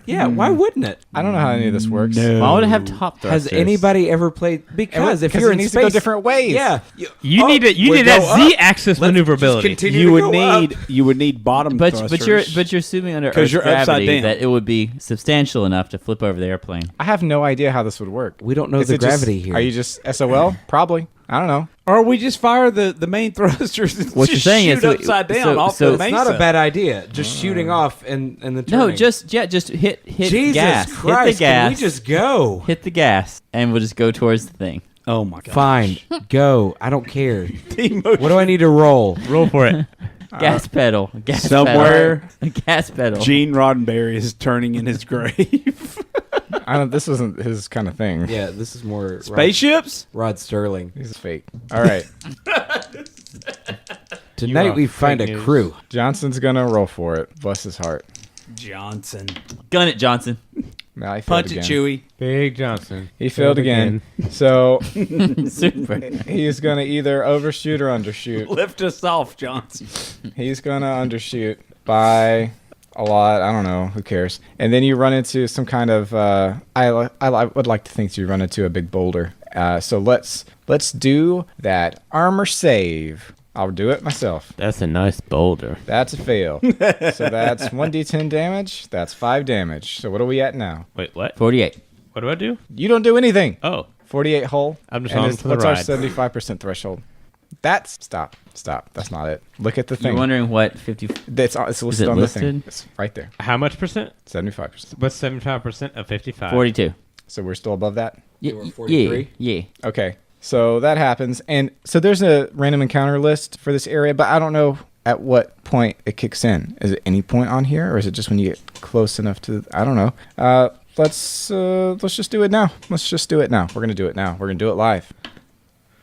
Yeah, why wouldn't it? I don't know how any of this works. Why would it have top thrusters? Has anybody ever played? Because if 'cause you're it in needs space, to go different ways. Yeah, You need it. You we need go that up. Z-axis Let's just maneuverability. continue You to would go need up. you would need bottom But thrusters. you're assuming under 'Cause Earth's you're upside gravity down. that it would be substantial enough to flip over the airplane. I have no idea how this would work. We don't know Is the it just- gravity here. Are you just SOL? Probably. I don't know. or we just fire the main thrusters and What just you're saying shoot is so- upside down so- off so the it's It's mesa. not a bad idea. Just shooting off and the turning. No, just hit Jesus gas. Christ! Hit the gas. Can we just go? hit the gas, and we'll just go towards the thing. Oh my god! Fine, go. I don't care. What do I need to roll? Roll for it. Gas pedal. Gas Somewhere- pedal. Gas pedal. Gene Roddenberry is turning in his grave. I don't. This isn't his kind of thing. Yeah, this is more Spaceships? Rod Sterling. He's fake. All right. Tonight we find a fake news. crew. Johnson's gonna roll for it. Bless his heart. Johnson. Gun it, Johnson. Now he failed Punch again. it, Chewie. Big Johnson. He failed again. So Super. he's gonna either overshoot or undershoot. Lift us off, Johnson. He's gonna undershoot by a lot. I don't know. Who cares? And then you run into some kind of. I would like to think you run into a big boulder. So let's do that armor save. I'll do it myself. That's a nice boulder. That's a fail. So that's 1d10 damage. That's 5 damage. So what are we at now? Wait, what? 48. What do I do? You don't do anything. Oh, 48 hull. I'm just And on it's- for the what's our ride. 75% threshold? That's stop. That's not it. Look at the You're thing. wondering what 50. It's listed it on listed? the thing. It's right there. how much percent? 75%. What's 75% of 55? 42. So we're still above that. were Yeah. 43? Yeah. Okay. So that happens. And so there's a random encounter list for this area, but I don't know at what point it kicks in. Is it any point on here, or is it just when you get close enough to? I don't know. Let's just do it now. Let's just do it now. We're gonna do it now. We're gonna do it live.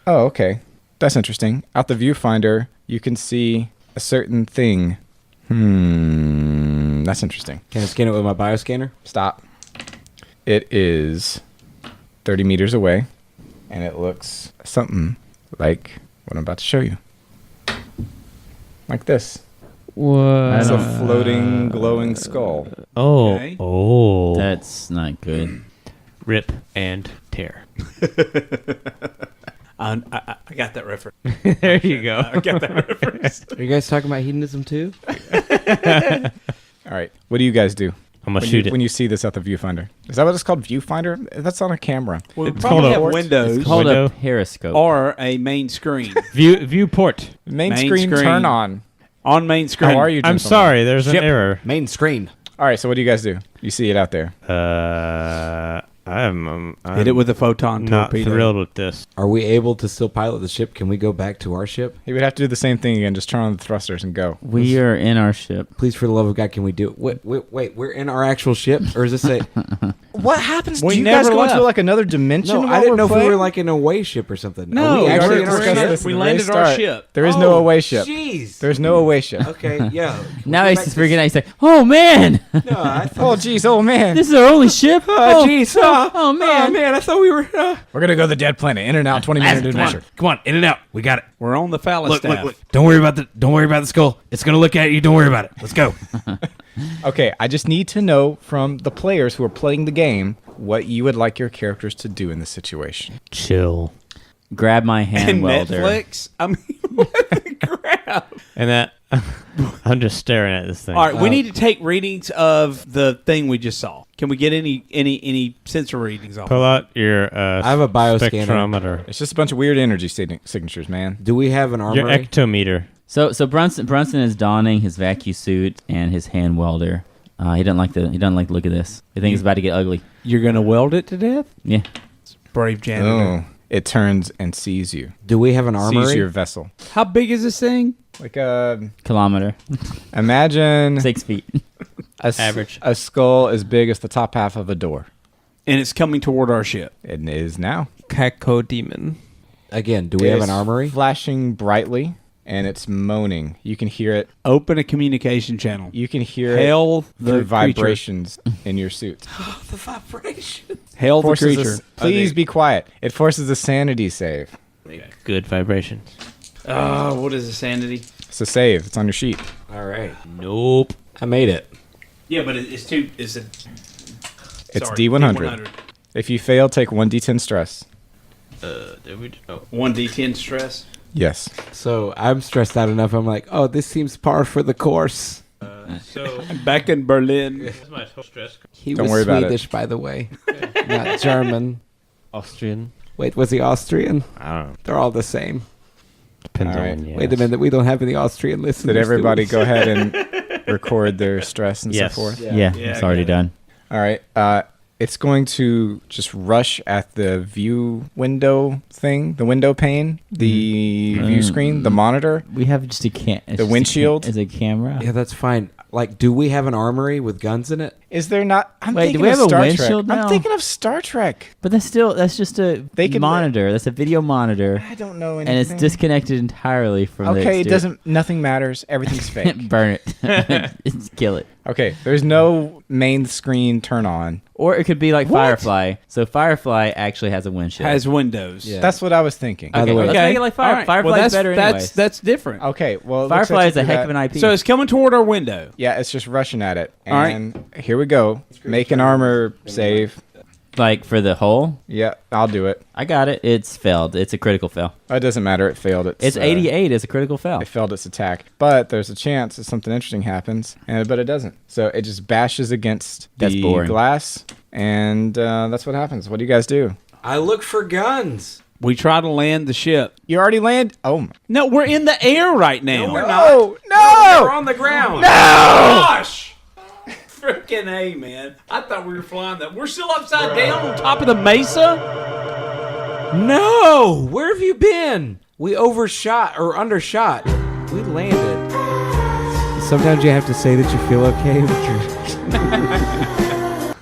Oh, okay. That's interesting. Out the viewfinder, you can see a certain thing. That's interesting. Can I scan it with my bioscanner? Stop. It is 30 meters away, and it looks something like what I'm about to show you. Like this. What? It's a floating, glowing skull. Oh. Okay. Oh. That's not good. Rip and tear. I got that reference. There you go. I got that reference. Are you guys talking about hedonism too? All right. What do you guys do I'm going to when shoot you, it. when you see this at the viewfinder? Is that what it's called? Viewfinder? That's on a camera. We It's probably called have a- windows It's called Window. a periscope. or a main screen. Viewport. Main Main screen, screen. turn on. On main screen. How are you, I'm gentlemen? sorry, there's Ship. an error. Main screen. All right. So what do you guys do? You see it out there. I'm Hit it with a photon not torpedo. thrilled with this. Are we able to still pilot the ship? Can we go back to our ship? He would have to do the same thing again. Just turn on the thrusters and go. We are in our ship. Please, for the love of God, can we do it? Wait, we're in our actual ship? Or is this a... What happens? We do you guys never go into left. like another dimension? No, while I didn't we're know if we playing? were like in a away ship or something. No, Are we we actually already in our discussed ship? this. We landed our ship. There is no away ship. Jeez. There's no away ship. Okay, yeah. Now Go he's back just to- freaking out. He's like, "Oh man, No, I thought... Oh jeez, oh man. this is our only ship." Oh, jeez. Oh man. Oh, man, I thought we were... We're gonna go to the dead planet. In and out, 20-minute adventure. Come on, in and out. We got it. We're on the phallus staff. Look. Don't worry about the skull. It's gonna look at you. Don't worry about it. Let's go. Okay, I just need to know from the players who are playing the game what you would like your characters to do in this situation. Chill. Grab my hand And welder. Netflix. I mean, what the crap? And that, I'm just staring at this thing. All right, we need to take readings of the thing we just saw. Can we get any sensor readings off? Pull out your I have a bioscanner. spectrometer. It's just a bunch of weird energy signatures, man. Do we have an Your armory? ectometer. So Brunson is donning his vacuum suit and his hand welder, He doesn't like the look of this. I think it's about to get ugly. You're gonna weld it to death? Yeah. Brave janitor. Oh, it turns and sees you. Do we have an Sees armory? your vessel. How big is this thing? Like a Kilometer. imagine 6 feet. Average. a skull as big as the top half of a door. And it's coming toward our ship. It is now. Caco demon. Again, do we have It's an armory? flashing brightly, and it's moaning. You can hear it. Open a communication channel. You can hear Hail it the through creature. vibrations in your suit. The vibration. Hail the Forces creature. please be quiet. It forces a sanity save. Good vibrations. What is a sanity? It's a save. It's on your sheet. All right. Nope. I made it. Yeah, but it's too. It's a. It's D100. If you fail, take 1d10 stress. Did we? Oh. 1d10 stress. Yes. So I'm stressed out enough. I'm like, oh, this seems par for the course. So I'm back in Berlin. that's my whole stress. He Don't was worry about it. Swedish, by the way, not German. Austrian. Wait, was he Austrian? I don't know. They're all the same. Depends All right. on. Yes. Wait a minute, we don't have any Austrian listeners. Did everybody do go ahead and record their stress and Yes. so forth? Yeah, Yeah, it's I already got it. done. All right. It's going to just rush at the view window thing, the window pane, the view screen, the monitor. We have just The windshield? as a camera. Yeah, that's fine. Like, do we have an armory with guns in it? Is there not? I'm Wait, do thinking we of have a Star windshield Trek. now? I'm thinking of Star Trek. But that's just a They can- monitor. That's a video monitor. I don't know And anything. it's disconnected entirely from the Okay, it exterior. doesn't. Nothing matters. Everything's fake. Burn it. Just kill it. Okay, there's no main screen turn on. Or it could be like What? Firefly. So Firefly actually has a windshield. Has windows. Yeah. That's what I was thinking. By the way, Let's make it like All right. Firefly's Well, that's better that's anyways. that's different. Okay, well, it looks Firefly like is a you do heck that. of an IP. So it's coming toward our window. Yeah, it's just rushing at it. All right. And here we go. Make an armor save. like for the hole. Yeah, I'll do it. I got it. It's failed. It's a critical fail. It doesn't matter. It failed. It's 88 as a critical fail. It failed its attack, but there's a chance that something interesting happens, but it doesn't. So it just bashes against That's the boring. glass, and that's what happens. What do you guys do? I look for guns. We try to land the ship. You already land? Oh my! No, we're in the air right now. No! We're on the ground. Gosh! Freaking A, man. I thought we were flying that. We're still upside down on top of the mesa? No! Where have you been? We overshot or undershot. We landed. Sometimes you have to say that you feel okay with your...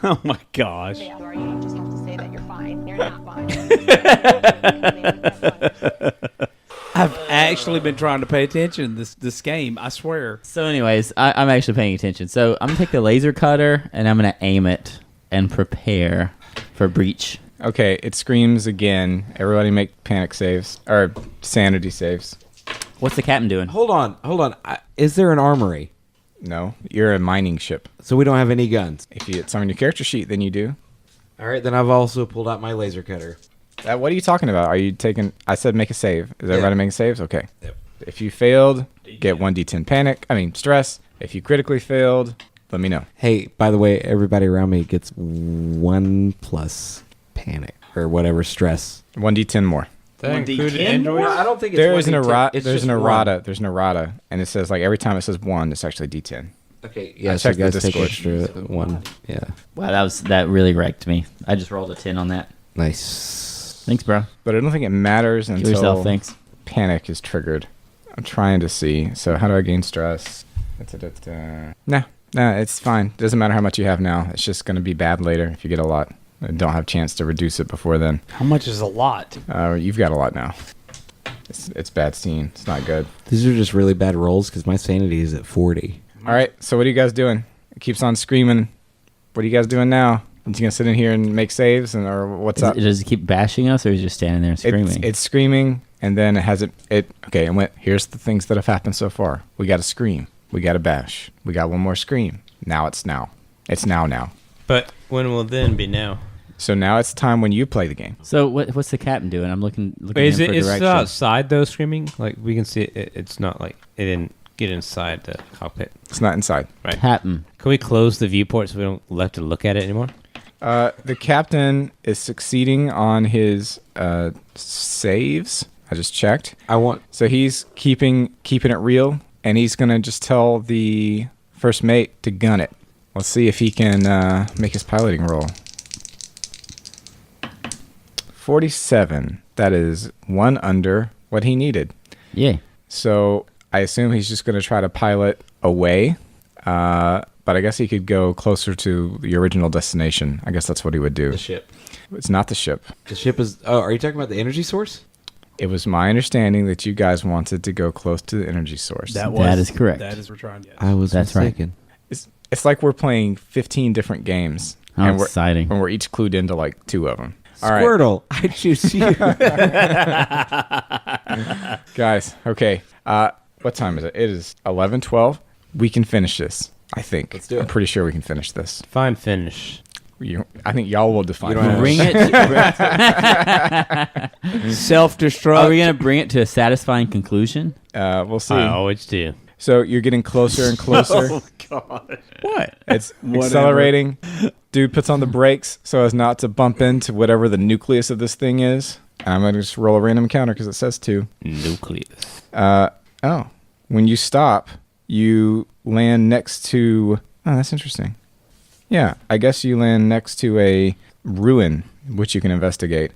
Oh, my gosh. You don't just have to say that you're fine. You're not fine. I've actually been trying to pay attention this game. I swear. So, anyways, I'm actually paying attention. So I'm gonna take the laser cutter and I'm gonna aim it and prepare for breach. Okay, it screams again. Everybody make panic saves or sanity saves. What's the captain doing? Hold on. Is there an armory? No, you're a mining ship. So we don't have any guns. If it's on your character sheet, then you do. All right, then I've also pulled out my laser cutter. What are you talking about? Are you taking? I said make a save. Is everybody Yeah. making saves? Okay. Yep. If you failed, get 1d10 panic. Stress. If you critically failed, let me know. Hey, by the way, everybody around me gets 1+ panic or whatever stress. 1d10 more. I don't think it's There's an 1d10. errata. It's There's just an one. errata. There's an errata, and it says like every time it says 1, it's actually d10. Okay, yeah, I so checked the guys take Discord. extra 1. Yeah. Wow, that really wrecked me. I just rolled a 10 on that. Nice. Thanks, bro. But I don't think it matters Give until yourself thanks. panic is triggered. I'm trying to see. So how do I gain stress? No, it's fine. Doesn't matter how much you have now. It's just going to be bad later if you get a lot. I don't have a chance to reduce it before then. How much is a lot? You've got a lot now. It's bad scene. It's not good. These are just really bad rolls because my sanity is at 40. All right. So what are you guys doing? It keeps on screaming. What are you guys doing now? You gonna sit in here and make saves, or what's up? Does it keep bashing us, or is it just standing there and screaming? It's screaming, and then it has it. Okay, and here's the things that have happened so far. We got a scream. We got a bash. We got one more scream. Now it's now. It's now. But when will then be now? So now it's time when you play the game. So what's the captain doing? I'm looking Wait, is in it for is it direction. outside though screaming? Like we can see it, it's not like it didn't get inside the cockpit. It's not inside. Right. Captain. Can we close the viewport so we don't have to look at it anymore? The captain is succeeding on his saves. I just checked. So he's keeping it real, and he's gonna just tell the first mate to gun it. Let's see if he can make his piloting roll. 47. That is one under what he needed. Yay. So I assume he's just going to try to pilot away. But I guess he could go closer to the original destination. I guess that's what he would do. The ship. It's not the ship. The ship is... Oh, are you talking about the energy source? It was my understanding that you guys wanted to go close to the energy source. That is correct. That is we're trying to. I was That's right. mistaken. It's like we're playing 15 different games. How and exciting. And we're each clued into like 2 of them. All right. Squirtle, I choose you. Guys, okay. What time is it? It is 11:12. We can finish this, I think. Let's do it. I'm pretty sure we can finish this. Fine finish. I think y'all will define it. Bring it. Self-destruct. Are we gonna bring it to a satisfying conclusion? We'll see. I always do. So you're getting closer and closer. Oh, God. What? It's accelerating. Dude puts on the brakes so as not to bump into whatever the nucleus of this thing is. I'm going to just roll a random counter because it says 2. Nucleus. When you stop, you land next to... Oh, that's interesting. Yeah, I guess you land next to a ruin, which you can investigate,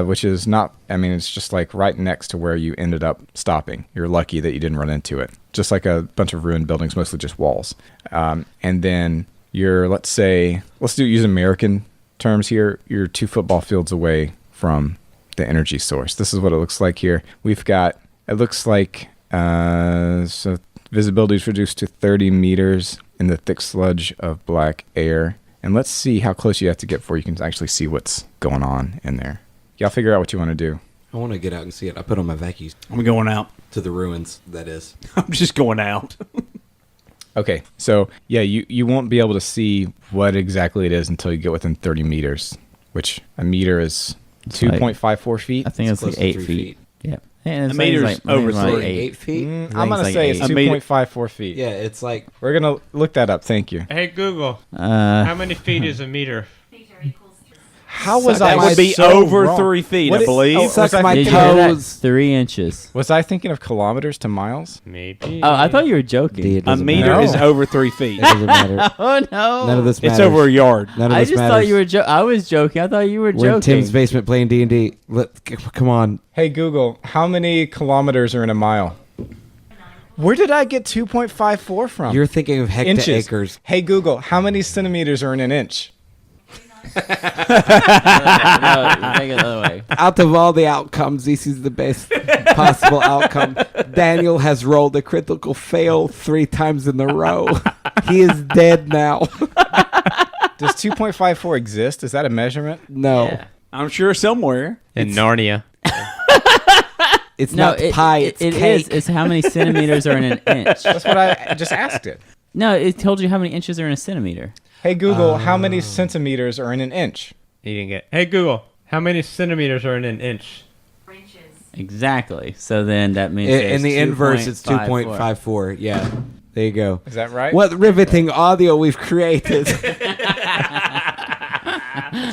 which is not... I mean, it's just like right next to where you ended up stopping. You're lucky that you didn't run into it. Just like a bunch of ruined buildings, mostly just walls. And then you're, let's use American terms here. You're 2 football fields away from the energy source. This is what it looks like here. We've got, it looks like, so visibility is reduced to 30 meters in the thick sludge of black air. And let's see how close you have to get before you can actually see what's going on in there. Y'all figure out what you want to do. I want to get out and see it. I put on my vacuums. I'm going out. To the ruins, that is. I'm just going out. Okay, so yeah, you won't be able to see what exactly it is until you get within 30 meters, which a meter is 2.54 feet. I think it's Close like to 8 3 feet. feet. Yeah. And A meter's over 8 feet? I'm going to say it's A meter- 2.54 feet. Yeah, it's like... We're going to look that up. Thank you. Hey Google, how many feet is a meter? How was That I would be so over wrong? 3 feet, What I believe. was Suck I my Did you thinking- hear that? toes. 3 inches. Was I thinking of kilometers to miles? Maybe. Oh, I thought you were joking. It A doesn't meter matter. is over 3 feet. It doesn't matter. Oh no! None of this matters. It's over a yard. None of I this just matters. thought you were. I was joking. I thought you were We're in joking. Tim's basement playing D&D. Come on. Hey, Google, how many kilometers are in a mile? Where did I get 2.54 from? You're thinking of Inches. hectaacres. Hey, Google, how many centimeters are in an inch? No, take it the other way. Out of all the outcomes, this is the best possible outcome. Daniel has rolled a critical fail 3 times in a row. He is dead now. Does 2.54 exist? Is that a measurement? No. Yeah. I'm sure somewhere. In Narnia. It's No, not pie, it's it cake. is. It's how many centimeters are in an inch. That's what I just asked it. No, it told you how many inches are in a centimeter. Hey, Google, how many centimeters are in an inch? You didn't get. Hey Google, how many centimeters are in an inch? Exactly. So then that means In the inverse, it's 2.54. 2.54. Yeah. There you go. Is that right? What riveting audio we've created.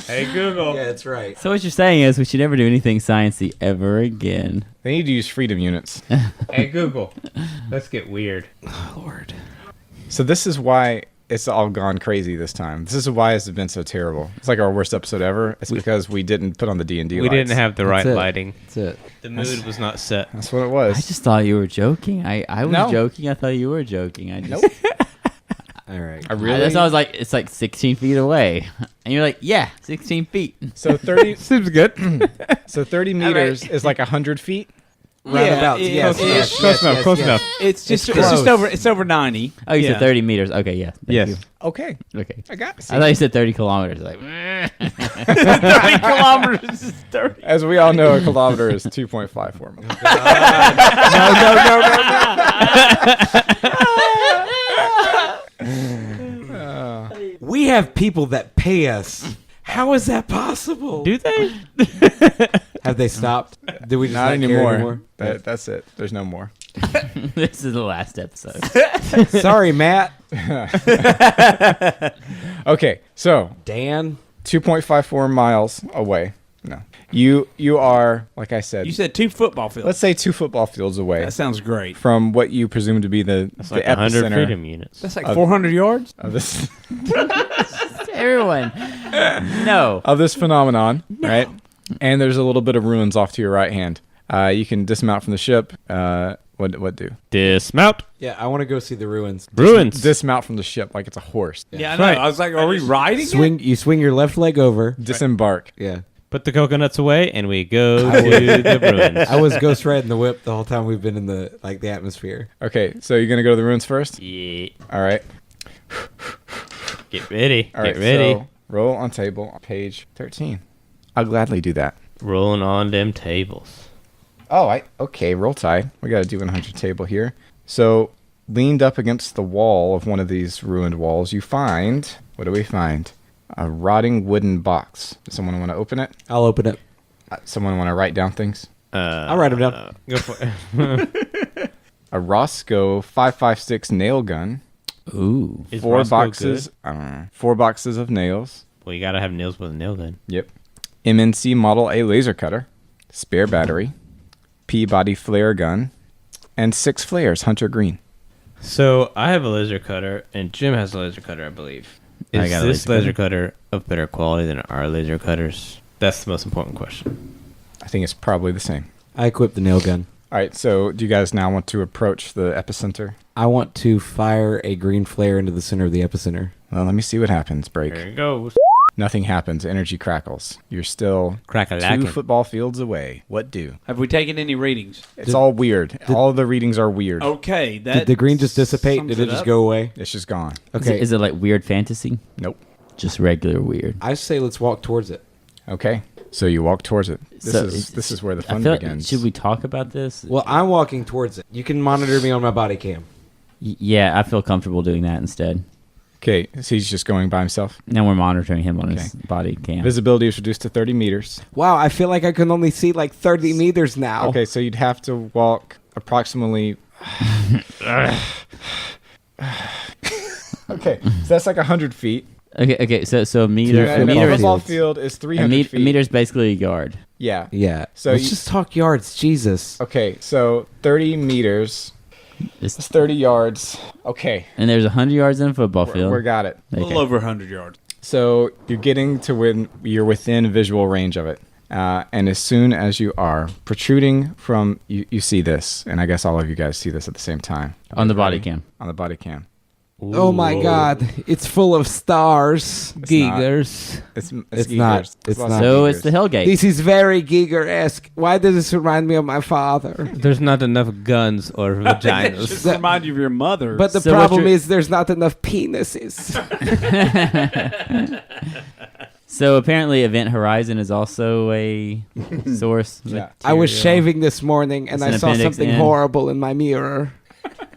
Hey Google. Yeah, that's right. So what you're saying is we should never do anything sciencey ever again. They need to use freedom units. Hey Google. Let's get weird. Lord. So this is why it's all gone crazy this time. This is why it's been so terrible. It's like our worst episode ever. It's because we didn't put on the D&D We lights. didn't have the right That's it. lighting. That's it. The mood was not set. That's what it was. I just thought you were joking. I was No. joking. I thought you were joking. I just Nope. All right. I really. that's why I was like, it's like 16 feet away, and you're like, yeah, 16 feet. So 30. Seems good. So 30 meters is like 100 feet. Roundabouts, Yeah, yes, close yes, enough, yes, close enough, yes, close yes. enough. It's just close. it's over 90. Oh, you Yeah. said 30 meters. Okay, yeah. Thank Yes. you. Okay. Okay. I got. I thought you said 30 kilometers. Like, 30 kilometers is 30. As we all know, a kilometer is 2.54 miles. We have people that pay us. How is that possible? Do they? Have they stopped? Did we just Not care anymore. That's it. There's no more. this is the last episode. Sorry, Matt. Okay, so Dan. 2.54 miles away. No. You are, like I said, You said 2 football fields. let's say 2 football fields away That sounds great. from what you presume to be the Like 100 epicenter freedom units. That's like 400 yards. of this Everyone. No. of this phenomenon, right? And there's a little bit of ruins off to your right hand. You can dismount from the ship. What do? Dismount. Yeah, I want to go see the ruins. Ruins. Dismount from the ship like it's a horse. Yeah, I know. Right. I was like, are we riding it? You swing your left leg over. Disembark. Yeah. Put the coconuts away, and we go to the ruins. I was ghost riding the whip the whole time we've been in the atmosphere. Okay, so you're gonna go to the ruins first. Yeah. All right. Get ready. All right. Get ready. So roll on table on page 13. I'll gladly do that. Rolling on them tables. Oh, okay. Roll tide. We got to do 100 table here. So, leaned up against the wall of one of these ruined walls, you find, what do we find? A rotting wooden box. Does someone want to open it? I'll open it. Someone want to write down things? I'll write them down. Go for it. A Roscoe 5.56 nail gun. Ooh. Is 4 Roscoe boxes. good? I don't know. 4 boxes of nails. Well, you gotta have nails with a nail gun. Yep. MNC Model A laser cutter. Spare battery. Peabody flare gun. And 6 flares, Hunter Green. So I have a laser cutter, and Jim has a laser cutter, I believe. I Is got a this laser laser cutter of better quality than our laser cutters? That's the most important question. I think it's probably the same. I equipped the nail gun. All right, so do you guys now want to approach the epicenter? I want to fire a green flare into the center of the epicenter. Well, let me see what happens. Break. There it goes. Nothing happens. Energy crackles. You're still 2 Crack-a-lackin'. football fields away. What do? Have we taken any readings? It's all weird. All the readings are weird. Okay. That Did the green just dissipate? sums Did it just up. go away? It's just gone. Okay. Is it like weird fantasy? Nope. Just regular weird. I say let's walk towards it. Okay. So you walk towards it. So This is where the I fun feel begins. should we talk about this? Well, I'm walking towards it. You can monitor me on my body cam. Yeah, I feel comfortable doing that instead. Okay, so he's just going by himself. Now we're monitoring him on his body cam. Visibility is reduced to 30 meters. Wow, I feel like I can only see like 30 meters now. Okay, so you'd have to walk approximately. Okay, so that's like 100 feet. Okay. So a meter. And A a meter is football field is 300 feet. a meter is basically a yard. Yeah. Yeah. So let's you- just talk yards. Jesus. Okay, so 30 meters. It's, That's 30 yards. Okay, and there's 100 yards in a football field. we got it. A little over 100 yards. So you're getting to when you're within visual range of it. And as soon as you are protruding from, you see this, and I guess all of you guys see this at the same time. On the body Ready? cam. On the body cam. Oh my God! It's full of stars. It's Giegers. It's It's Giegers. not. It's It's lots not. of So Giegers. it's the Hellgate. This is very Giger-esque. Why does this remind me of my father? There's not enough guns or vaginas. Just remind you of your mother. But the So what problem you're- is there's not enough penises. So apparently Event Horizon is also a source. Yeah. I was material. shaving this morning and It's I an saw appendix something in. horrible in my mirror.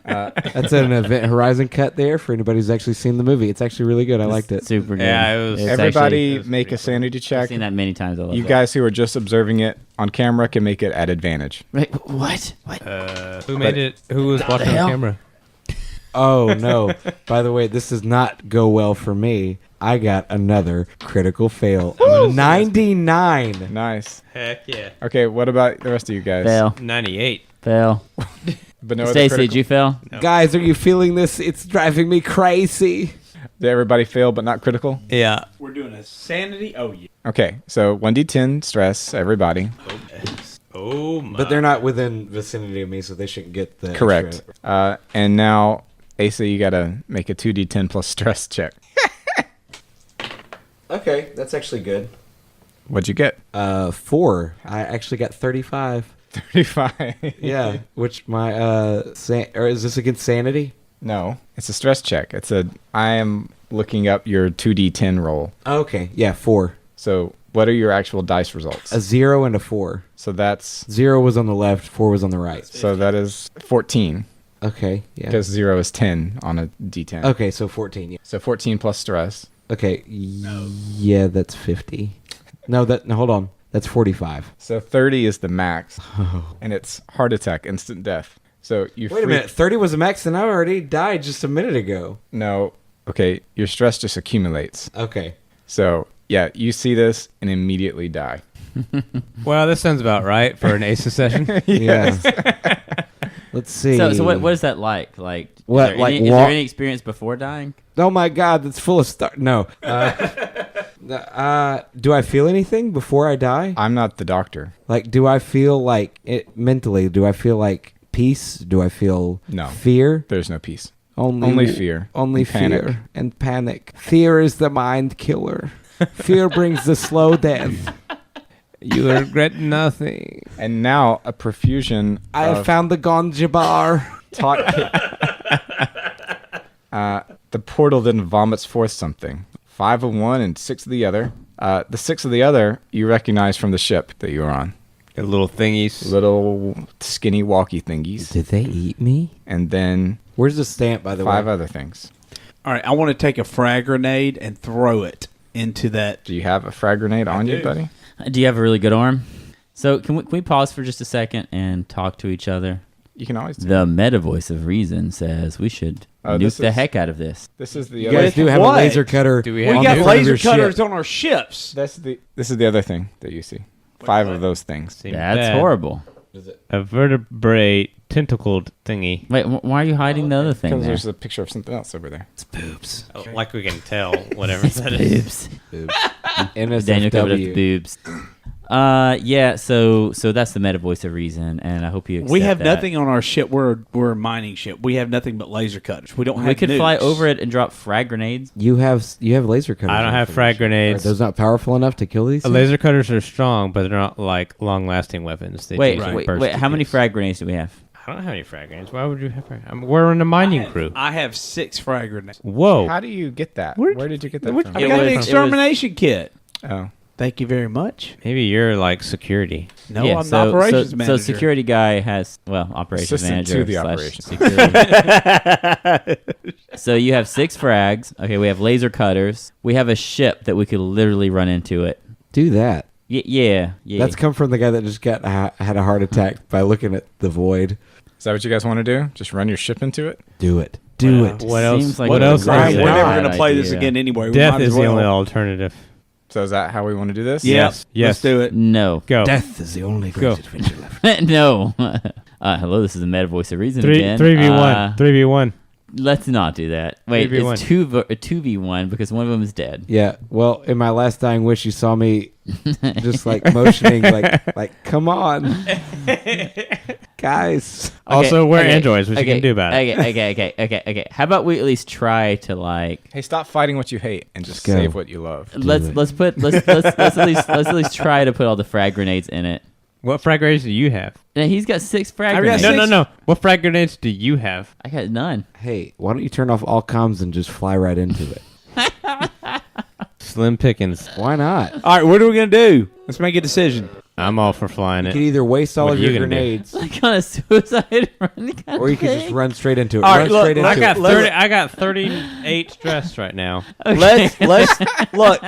That's an Event Horizon cut there for anybody who's actually seen the movie. It's actually really good. I liked it. Super good. Yeah, it was- It's Everybody actually- make a sanity I've check. seen that many times. I love You that. guys who are just observing it on camera can make it at advantage. Right, what? Who made it? Who was watching hell? on camera? Oh no! By the way, this does not go well for me. I got another critical fail. 99. Nice. Heck yeah. Okay, what about the rest of you guys? Fail. 98. Fail. But no other Stacy, critical- did you fail? Guys, are you feeling this? It's driving me crazy. Did everybody fail but not critical? Yeah. We're doing a sanity. Oh, yeah. Okay, so 1d10 stress, everybody. Oh my. But they're not within vicinity of me, so they shouldn't get the Correct. extra- And now, Asa, you gotta make a 2d10 plus stress check. Okay, that's actually good. What'd you get? 4. I actually got 35. 35. Yeah, which my or is this against sanity? No, it's a stress check. I am looking up your 2d10 roll. Okay, yeah, 4. So what are your actual dice results? A 0 and a 4. So that's 0 was on the left, 4 was on the right. so that is 14 Okay, yeah. because 0 is 10 on a d10. Okay, so 14. Yeah. So 14 plus stress. Okay, yeah, that's 50. No, hold on. That's 45. So 30 is the max, and it's heart attack, instant death. So you Wait a minute, 30 was the max and I already died just a minute ago. No, okay, your stress just accumulates. Okay. So yeah, you see this and immediately die. Well, that sounds about right for an ACES session. Yeah. Let's see. So what is that like? Like, What, is like is walk- there any experience before dying? Oh my God, that's full of stuff. No. Do I feel anything before I die? I'm not the doctor. Like, do I feel like it mentally? Do I feel like peace? Do I feel No. fear? There's no peace. Only fear. Only And panic. fear and panic. Fear is the mind killer. Fear brings the slow death. You regret nothing. And now a profusion I have of found the ganja bar. the portal then vomits forth something. 5 of one and 6 of the other. The 6 of the other you recognize from the ship that you were on. The little thingies. Little skinny walkie thingies. Did they eat me? And then Where's the stamp, by the 5 way? other things. All right, I want to take a frag grenade and throw it into that. Do you have a frag grenade on you, do. buddy? Do you have a really good arm? So can we pause for just a second and talk to each other? You can always do The meta voice of reason says we should nuke this the is- heck out of this. This is the You other guys do have What? a laser cutter. Do we We have got no- laser cutters on our ships. this is the other thing that you see. 5 of those things. Seems That's bad. horrible. A vertebrate tentacled thingy. Wait, why are you hiding the other thing Because there? there's a picture of something else over there. Oh, like we can tell, whatever that is. Boobs. NSFW. Daniel covered up the boobs. Yeah. So that's the meta voice of reason, and I hope you. We accept have that. nothing on our ship. We're a mining ship. We have nothing but laser cutters. We don't have. We could fly nukes. over it and drop frag grenades. You have laser cutters. I don't on have for frag this. grenades. Are those not powerful enough to kill these? Laser cutters are strong, but they're not like long-lasting weapons. They Wait, just wait, burst wait. to How many pieces. frag grenades do we have? I don't have any frag grenades. Why would you have frag? We're in a mining crew. I have 6 frag grenades. Whoa. How do you get that? Where- Where did you get that where'd from? I It got was- an it was- extermination kit. Oh. Thank you very much. Maybe you're like security. No, Yeah, I'm the operations so, manager. So security guy has operations Assistant manager to the slash operations. security. So you have 6 frags. Okay, we have laser cutters. We have a ship that we could literally run into it. Do that. Yeah. That's come from the guy that just had a heart attack by looking at the void. Is that what you guys want to do? Just run your ship into it? Do it. Do it. What else? Seems like what a else? great All right, is we're there? never bad going to play this idea. again anyway. We Death might as is the well. only alternative. So is that how we want to do this? Yes. Yes. Let's do it. No. Go. Death is the only Go. great adventure left. No. Hello, this is the meta voice of reason Three again. 3v1. 3v1. Let's not do that. Wait, 3v1. it's 2v1 because one of them is dead. Yeah. Well, in my last dying wish, you saw me just like motioning, like, come on, guys. Also, we're androids. What you can do about it? Okay. How about we at least try to like Hey, stop fighting what you hate and just Go. save what you love. let's at least try to put all the frag grenades in it. What frag grenades do you have? And he's got 6 frag I've got grenades. No. What frag grenades do you have? I got none. Hey, why don't you turn off all comms and just fly right into it? Slim pickings. Why not? All right, what are we going to do? Let's make a decision. I'm all for flying You it. could either waste all What of are you your gonna do? grenades, Like on a suicide run kind or you of could just thing. run straight into it. All Run right, look, straight into I got it. 30. I got 38 stress right now. Let's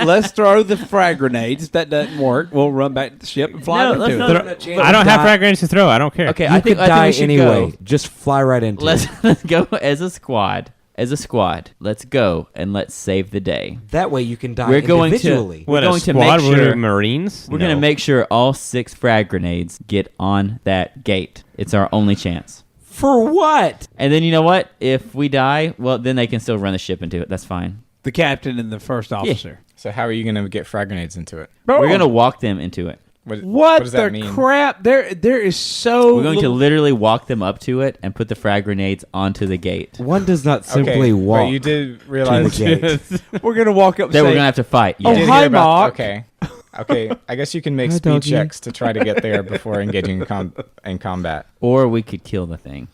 let's throw the frag grenades. If that doesn't work, we'll run back to the ship and fly No, into let's it. not- Throw- I don't have Die. frag grenades to throw. I don't care. Okay, You I think could die we should anyway. go. Just fly right into it. Let's go as a squad. Let's go and let's save the day. That way you can die We're going to- individually. What, We're a going to squad? make We're sure- Marines? We're going to make sure all 6 frag grenades get on that gate. It's our only chance. For what? And then you know what? If we die, well, then they can still run the ship into it. That's fine. The captain and the first officer. So how are you going to get frag grenades into it? We're going to walk them into it. What does the that mean? crap? There is so. We're going to little- literally walk them up to it and put the frag grenades onto the gate. One does not simply Okay, walk but you did to realize the gate. We're gonna walk up. Then and we're say, going to have to fight. Oh, Yeah. Did hi, hear about- Mark. Okay. I guess you can make Hi, speed doggy. checks to try to get there before engaging in combat. Or we could kill the thing.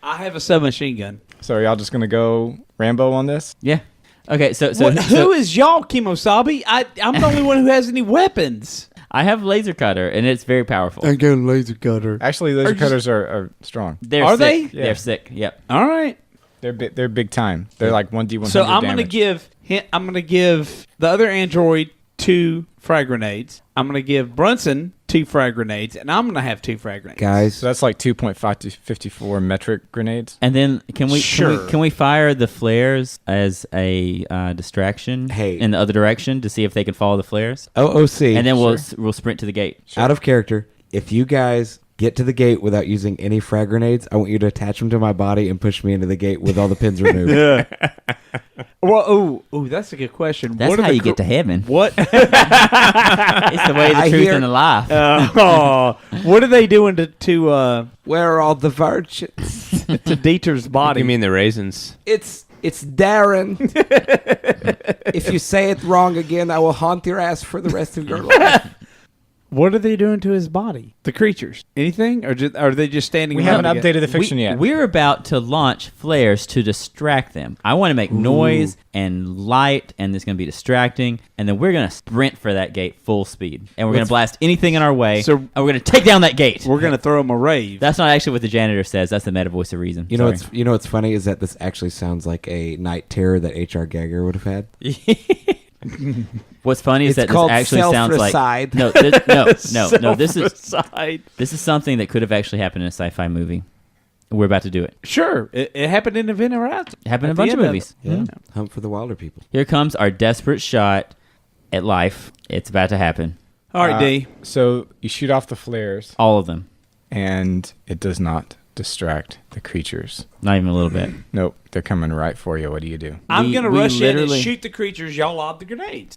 I have a submachine gun. So are y'all just going to go Rambo on this? Yeah. Okay, so Who is y'all, Kimosabi? I'm the only one who has any weapons. I have laser cutter, and it's very powerful. got a laser cutter. Actually, laser cutters are strong. They're Are sick. they? They're sick. Yep. All right. They're big time. They're like 1d100 So I'm damage. gonna give the other android 2 frag grenades. I'm gonna give Brunson 2 frag grenades, and I'm going to have 2 frag grenades. Guys, So that's like 2.5 to 54 metric grenades. And then can we Sure. can we fire the flares as a distraction Hey. in the other direction to see if they can follow the flares? OOC. And then we'll sprint to the gate. out of character, if you guys get to the gate without using any frag grenades, I want you to attach them to my body and push me into the gate with all the pins removed. Well, that's a good question. That's What are how the you get to heaven. What? It's the way, the I truth, hear- and the life. What are they doing to Where are all the virgins? Dieter's body? You mean the raisins? It's Darren. If you say it wrong again, I will haunt your ass for the rest of your life. What are they doing to his body? The creatures? Anything, or are they just standing? We around haven't together? updated the fiction yet. We're about to launch flares to distract them. I want to make noise and light, and it's going to be distracting. And then we're going to sprint for that gate full speed. And we're going to blast anything in our way. So- and we're going to take down that gate. We're gonna throw him a rave. That's not actually what the janitor says. That's the meta voice of reason. You know Sorry. what's funny is that this actually sounds like a night terror that H.R. Geiger would have had. What's funny is It's that this called actually sounds like self-ricide. no. This is Self-ricide. this is something that could have actually happened in a sci-fi movie. We're about to do it. Sure. It happened in Event Horizon. It happened in a At bunch the of end movies. Yeah. Mhm. Hunt for the Wilder People. Here comes our desperate shot at life. It's about to happen. All right, D. So you shoot off the flares, All of them. and it does not distract the creatures. Not even a little bit. Nope, they're coming right for you. What do? I'm gonna we rush in and literally- shoot the creatures. Y'all lob the grenades.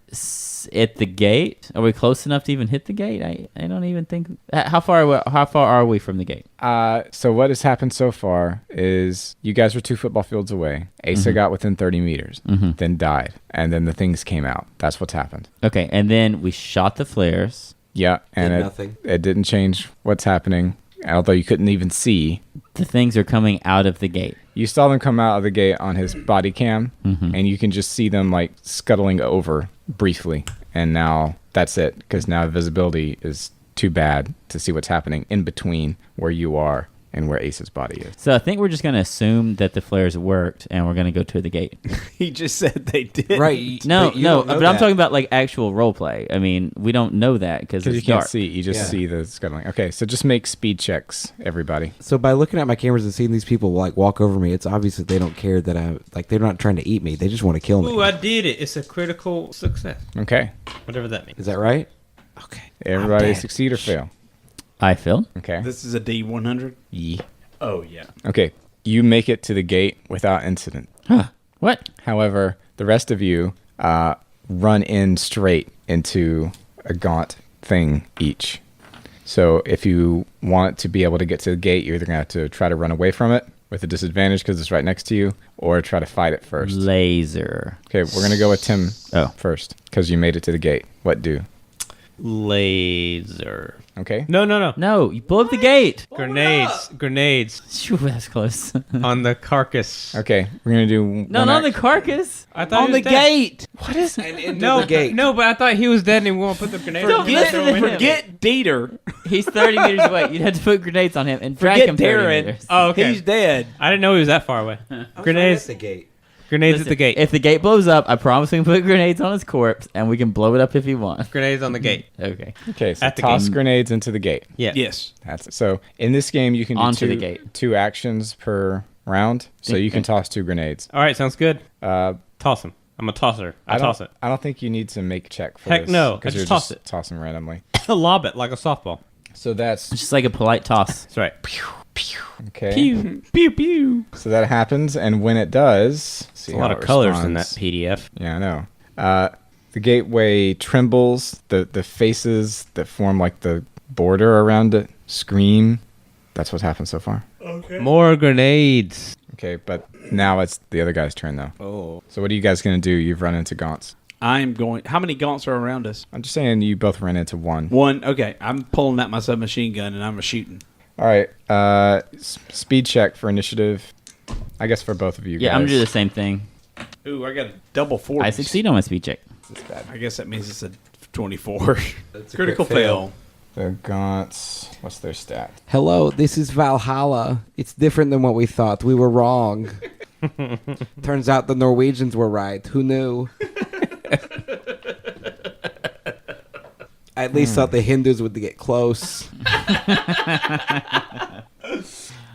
At the gate? Are we close enough to even hit the gate? I don't even think. How far are we from the gate? So what has happened so far is you guys were 2 football fields away. Asa got within 30 meters, then died, and then the things came out. That's what's happened. Okay, and then we shot the flares. Yeah, and Did nothing. it didn't change what's happening, although you couldn't even see. The things are coming out of the gate. You saw them come out of the gate on his body cam, and you can just see them like scuttling over briefly. And now that's it, because now visibility is too bad to see what's happening in between where you are and where Ace's body is. So I think we're just going to assume that the flares worked, and we're going to go to the gate. He just said they did. Right. No, but you no, don't know but I'm that. talking about like actual role play. I mean, we don't know that because Because it's you can't dark. see, you just Yeah. see the scuttling. Okay, so just make speed checks, everybody. So by looking at my cameras and seeing these people like walk over me, it's obvious that they don't care that they're not trying to eat me. They just want to kill me. Ooh, I did it. It's a critical success. Okay, Whatever that means. Is that right? Okay. everybody dead. succeed or fail. I feel. Okay. This is a D100. Yeah. Oh yeah. Okay, you make it to the gate without incident. Huh. What? However, the rest of you run in straight into a gaunt thing each. So if you want to be able to get to the gate, you're either going to have to try to run away from it with a disadvantage because it's right next to you, or try to fight it first. Laser. Okay, we're going to go with Tim Oh. first because you made it to the gate. What do? Laser. Okay. No. No, you blow up the gate. Grenades Phew, that's close. on the carcass. Okay, we're going to do No, one not the act- carcass. I thought On he the was dead. gate. What is and into No, the gate? no, but I thought he was dead and he won't put the grenade. Don't on. listen to him. Forget Dieter. He's 30 meters away. You'd have to put grenades on him and drag Forget him 30 Darren. meters. Oh, okay. He's dead. I didn't know he was that far away. Grenades. the gate. Grenades Listen, at the gate. If the gate blows up, I promise we can put grenades on his corpse and we can blow it up if you want. Grenades on the gate. Okay. Okay, so At the toss gate. grenades into the gate. Yeah. Yes. That's it. So in this game, you can do Onto the gate. 2 actions per round. So you can toss 2 grenades. All right, sounds good. Uh, Toss him. I'm a tosser. I don't- toss it. I don't think you need to make a check for Heck this. no, I 'cause just you're toss it. Tossing randomly. Lob it like a softball. So that's It's just like a polite toss. That's right. okay. Pew, pew, pew. So that happens, and when it does, see A lot how of it colors in that responds. PDF. Yeah, I know. The gateway trembles. The faces that form like the border around it scream. That's what's happened so far. More grenades. Okay, but now it's the other guy's turn though. Oh. So what are you guys gonna do? You've run into gaunts. I'm going. How many gaunts are around us? I'm just saying you both ran into one. One. Okay. I'm pulling out my submachine gun and I'm a shooting. All right. Speed check for initiative. I guess for both of you. Yeah, guys. I'm gonna do the same thing. Ooh, I got a double 40. I succeed on my speed check. I guess that means it's a 24. That's a Critical crit fail. The gaunts. What's their stat? Hello, this is Valhalla. It's different than what we thought. We were wrong. Turns out the I at least thought the Hindus would get close.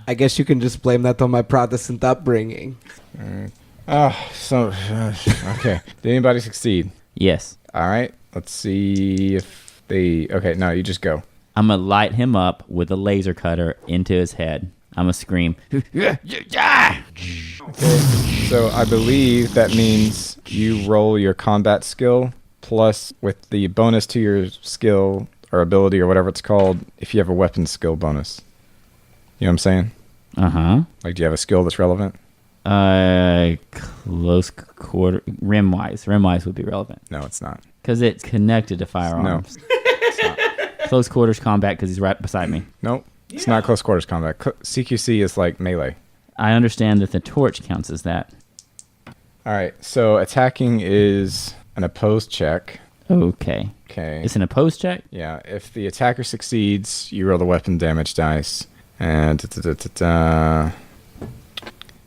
I guess you can just blame that on my Protestant upbringing. Okay. Did anybody succeed? Yes. All right. Let's see if they. Okay, no, you just go. I'm going to light him up with a laser cutter into his head. I'm going to scream. So I believe that means you roll your combat skill plus with the bonus to your skill or ability or whatever it's called if you have a weapon skill bonus. You know what I'm saying? Uh-huh. Like, do you have a skill that's relevant? Close quarter. Rim-wise. Rim-wise would be relevant. No, it's not. Because it's connected to firearms. It's not. Close quarters combat because he's right beside me. Nope. It's not close quarters combat. CQC is like melee. I understand that the torch counts as that. All right. So attacking is an opposed check. Okay. Okay. It's an opposed check? Yeah. If the attacker succeeds, you roll the weapon damage dice. And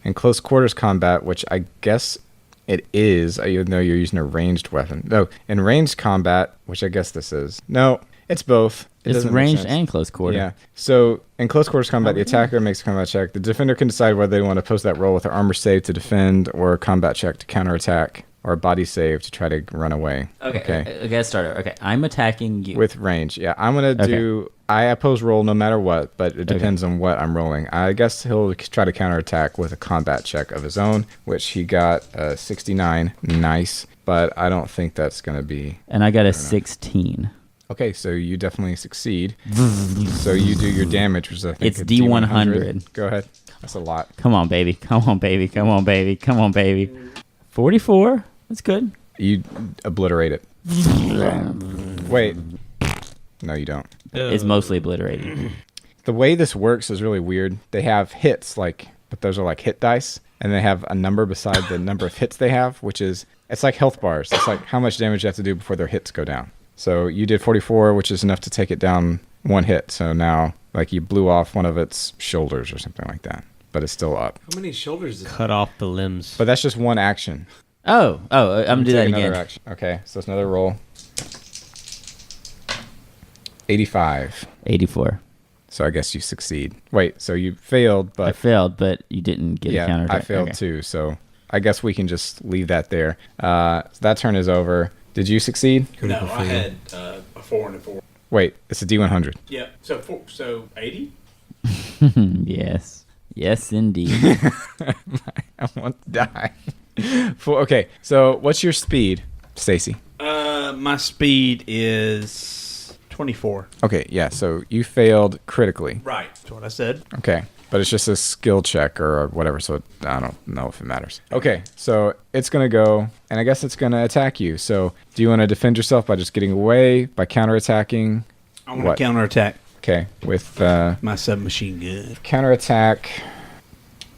in close quarters combat, which I guess it is, even though you're using a ranged weapon. No, in ranged combat, which I guess this is. No, it's both. It It's doesn't make ranged sense. and close quarter. Yeah. So in close quarters combat, the attacker makes a combat check. The defender can decide whether they want to post that roll with an armor save to defend, or a combat check to counterattack, or a body save to try to run away. Okay, let's start over. Okay, I'm attacking you. With range, yeah. I'm going to do... I oppose roll no matter what, but it depends on what I'm rolling. I guess he'll try to counterattack with a combat check of his own, which he got 69. Nice. But I don't think that's going to be... And I got a 16. Okay, so you definitely succeed. So you do your damage, which I think It's is D100. Go ahead. That's a lot. Come on, baby. Come on, baby. Come on, baby. Come on, baby. 44. That's good. You obliterate it. Wait. No, you don't. It's mostly obliterated. The way this works is really weird. They have hits, but those are like hit dice, and they have a number beside the number of hits they have, which is, it's like health bars. It's like how much damage you have to do before their hits go down. So you did 44, which is enough to take it down one hit. So now, like, you blew off one of its shoulders or something like that, but it's still up. How many shoulders? Cut off the limbs. But that's just one action. I'm going to do that Take another again. action. Okay, so it's another roll. 85. 84. So I guess you succeed. Wait, so you failed, but... I failed, but you didn't get a counter. I failed too, so I guess we can just leave that there. So that turn is over. Did you succeed? No, I had a 4 and a 4. Wait, it's a D100. Yeah, so 80? Yes. Yes, indeed. I want to die. Okay, so what's your speed, Stacy? My speed is 24. Okay, yeah, so you failed critically. Right, that's what I said. Okay, but it's just a skill check or whatever, so I don't know if it matters. Okay, so it's going to go, and I guess it's going to attack you. So do you want to defend yourself by just getting away, by counterattacking? I want to counterattack. Okay, with... my submachine gun. Counterattack.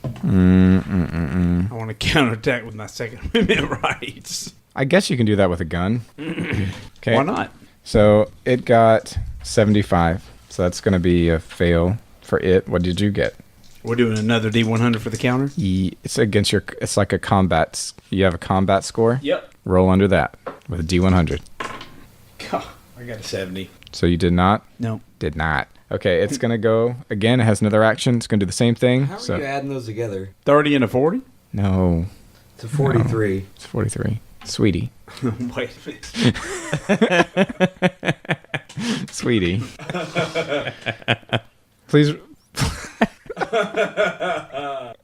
I want to counterattack with my Second Amendment rights. I guess you can do that with a gun. Okay. Why not? So it got 75. So that's going to be a fail for it. What did you get? We're doing another D100 for the counter? It's against your... It's like a combat... You have a combat score? Yep. Roll under that with a D100. God, I got a 70. So you did not? No. Did not. Okay, it's going to go... Again, it has another action. It's going to do the same thing. How are you adding those together? 30 and a 40? No. It's a 43. No, it's 43. Sweetie. Wait a minute. Sweetie. Please... You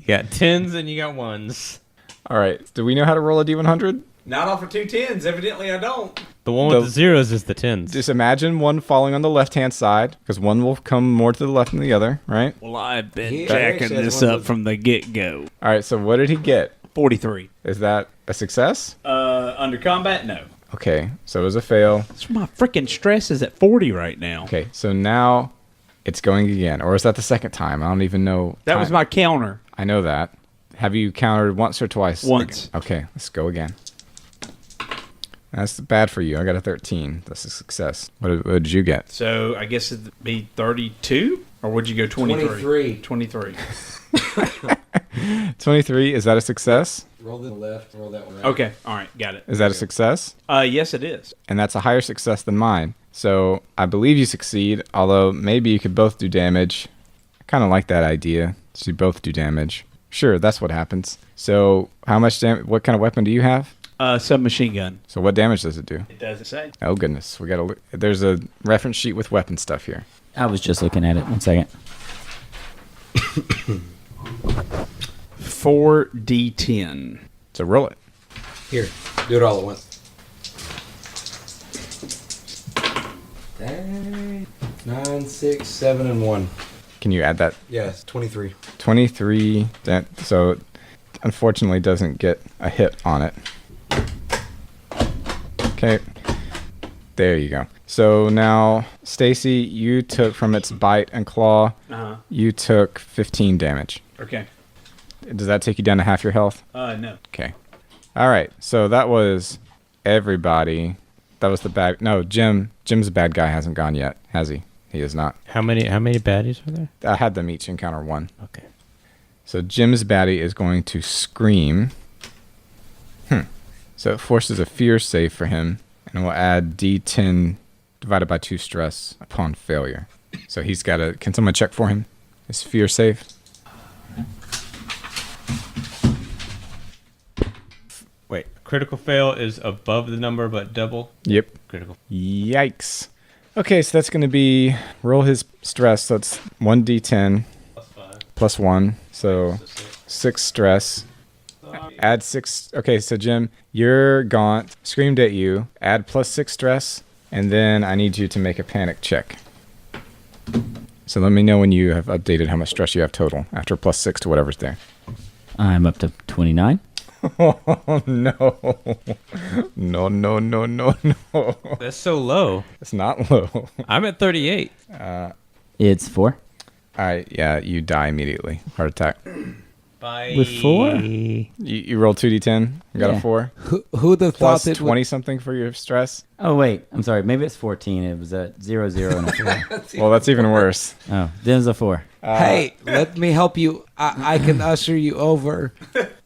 got tens and you got ones. All right. Do we know how to roll a D100? Not off of 2 10s. Evidently, I don't. The one with the zeros is the tens. Just imagine one falling on the left-hand side, because one will come more to the left than the other, right? Well, I've been He jacking actually has this one up with- from the get-go. All right, so what did he get? 43. Is that a success? Under combat, no. Okay, so it was a fail. That's my freaking stress is at 40 right now. Okay, so now it's going again. Or is that the second time? I don't even know. That was my counter. I know that. Have you countered once or twice? Once. Okay, let's go again. That's bad for you. I got a 13. That's a success. What did you get? So I guess it'd be 32? Or would you go 23? 23. 23. Is that a success? Roll the left, roll that one right. Okay, all right, got it. Is that a success? Yes, it is. And that's a higher success than mine. So I believe you succeed, although maybe you could both do damage. I kind of like that idea. So you both do damage. Sure, that's what happens. So how much damage? What kind of weapon do you have? Submachine gun. So what damage does it do? It doesn't say. Oh goodness, we gotta look. There's a reference sheet with weapon stuff here. I was just looking at it. 1 second. 4d10. So roll it. Here, do it all at once. Dang. 9, 6, 7, and 1. Can you add that? Yes, 23. 23. So it unfortunately doesn't get a hit on it. Okay. There you go. So now, Stacy, you took from its bite and claw, you took 15 damage. Okay. Does that take you down to half your health? No. Okay. All right. So that was everybody. That was the bad. No, Jim. Jim's bad guy hasn't gone yet, has he? He is not. How many baddies are there? I had them each encounter one. Okay. So Jim's baddie is going to scream. So it forces a fear save for him, and we'll add D10 divided by 2 stress upon failure. So he's got to. Can someone check for him? His fear save. Wait, critical fail is above the number but double? Yep. Critical. Yikes. Okay, so that's going to be roll his stress. So it's 1d10 plus 1. So 6 stress. Add 6. Okay, so Jim, your gaunt screamed at you. Add plus 6 stress. And then I need you to make a panic check. So let me know when you have updated how much stress you have total after plus 6 to whatever's there. I'm up to 29. Oh, no. No. That's so low. It's not low. I'm at 38. It's 4. All right, yeah, you die immediately. Heart attack. By With 4? You rolled 2d10, got Yeah. a 4. Who'd have Plus thought it 20 something for your stress. Oh, wait. I'm sorry. Maybe it's 14. It was a 0, 0, and a 4. Well, that's even worse. Oh, then it's a 4. Hey, let me help you. I can usher you over.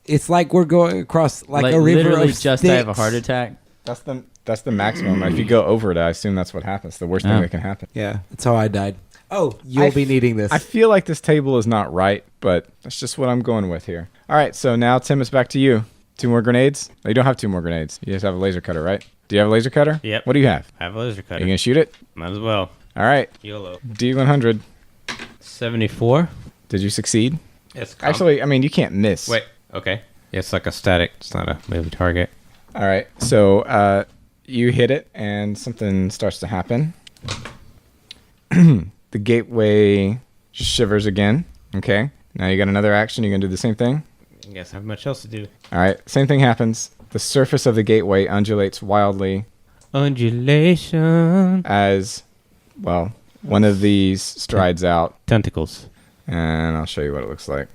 It's like we're going across like a river literally of just I have a sticks. heart attack. That's the maximum. If you go over it, I assume that's what happens. The worst thing Oh. that can happen. Yeah, that's how I died. Oh, you'll be needing this. I feel like this table is not right, but that's just what I'm going with here. All right, so now Tim, it's back to you. 2 more grenades? No, you don't have 2 more grenades. You just have a laser cutter, right? Do you have a laser cutter? Yep. What do you have? I have a laser Are cutter. you gonna shoot it? Might as well. All right. YOLO. D100. 74. Did you succeed? It's Actually, I mean, you can't miss. Wait. Okay. Yeah, it's like a static. It's not a moving target. All right. So you hit it, and something starts to happen. The gateway shivers again. Okay. Now you got another action. You're going to do the same thing? I guess I have much else to do. All right. Same thing happens. The surface of the gateway undulates wildly Undulation. as, well, one of these strides out. Tentacles. And I'll show you what it looks like.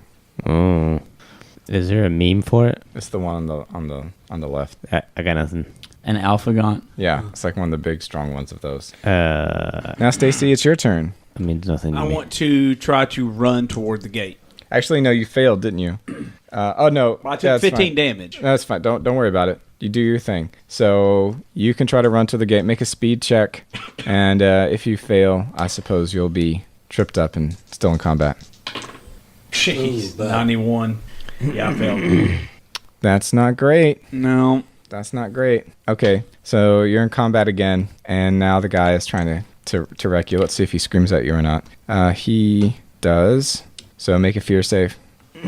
Oh. Is there a meme for it? It's the one on the left. I got nothing. An alpha gaunt. Yeah. It's like one of the big, strong ones of those. It Now, Stacy, it's your turn. means nothing to I me. want to try to run toward the gate. Actually, no, you failed, didn't you? Oh no, I took that's 15 fine. damage. No, that's fine. Don't worry about it. You do your thing. So you can try to run to the gate. Make a speed check, and if you fail, I suppose you'll be tripped up and still in combat. Jeez, 91. Yeah, I failed. That's not great. No. That's not great. Okay, so you're in combat again, and now the guy is trying to wreck you. Let's see if he screams at you or not. He does. So make a fear save.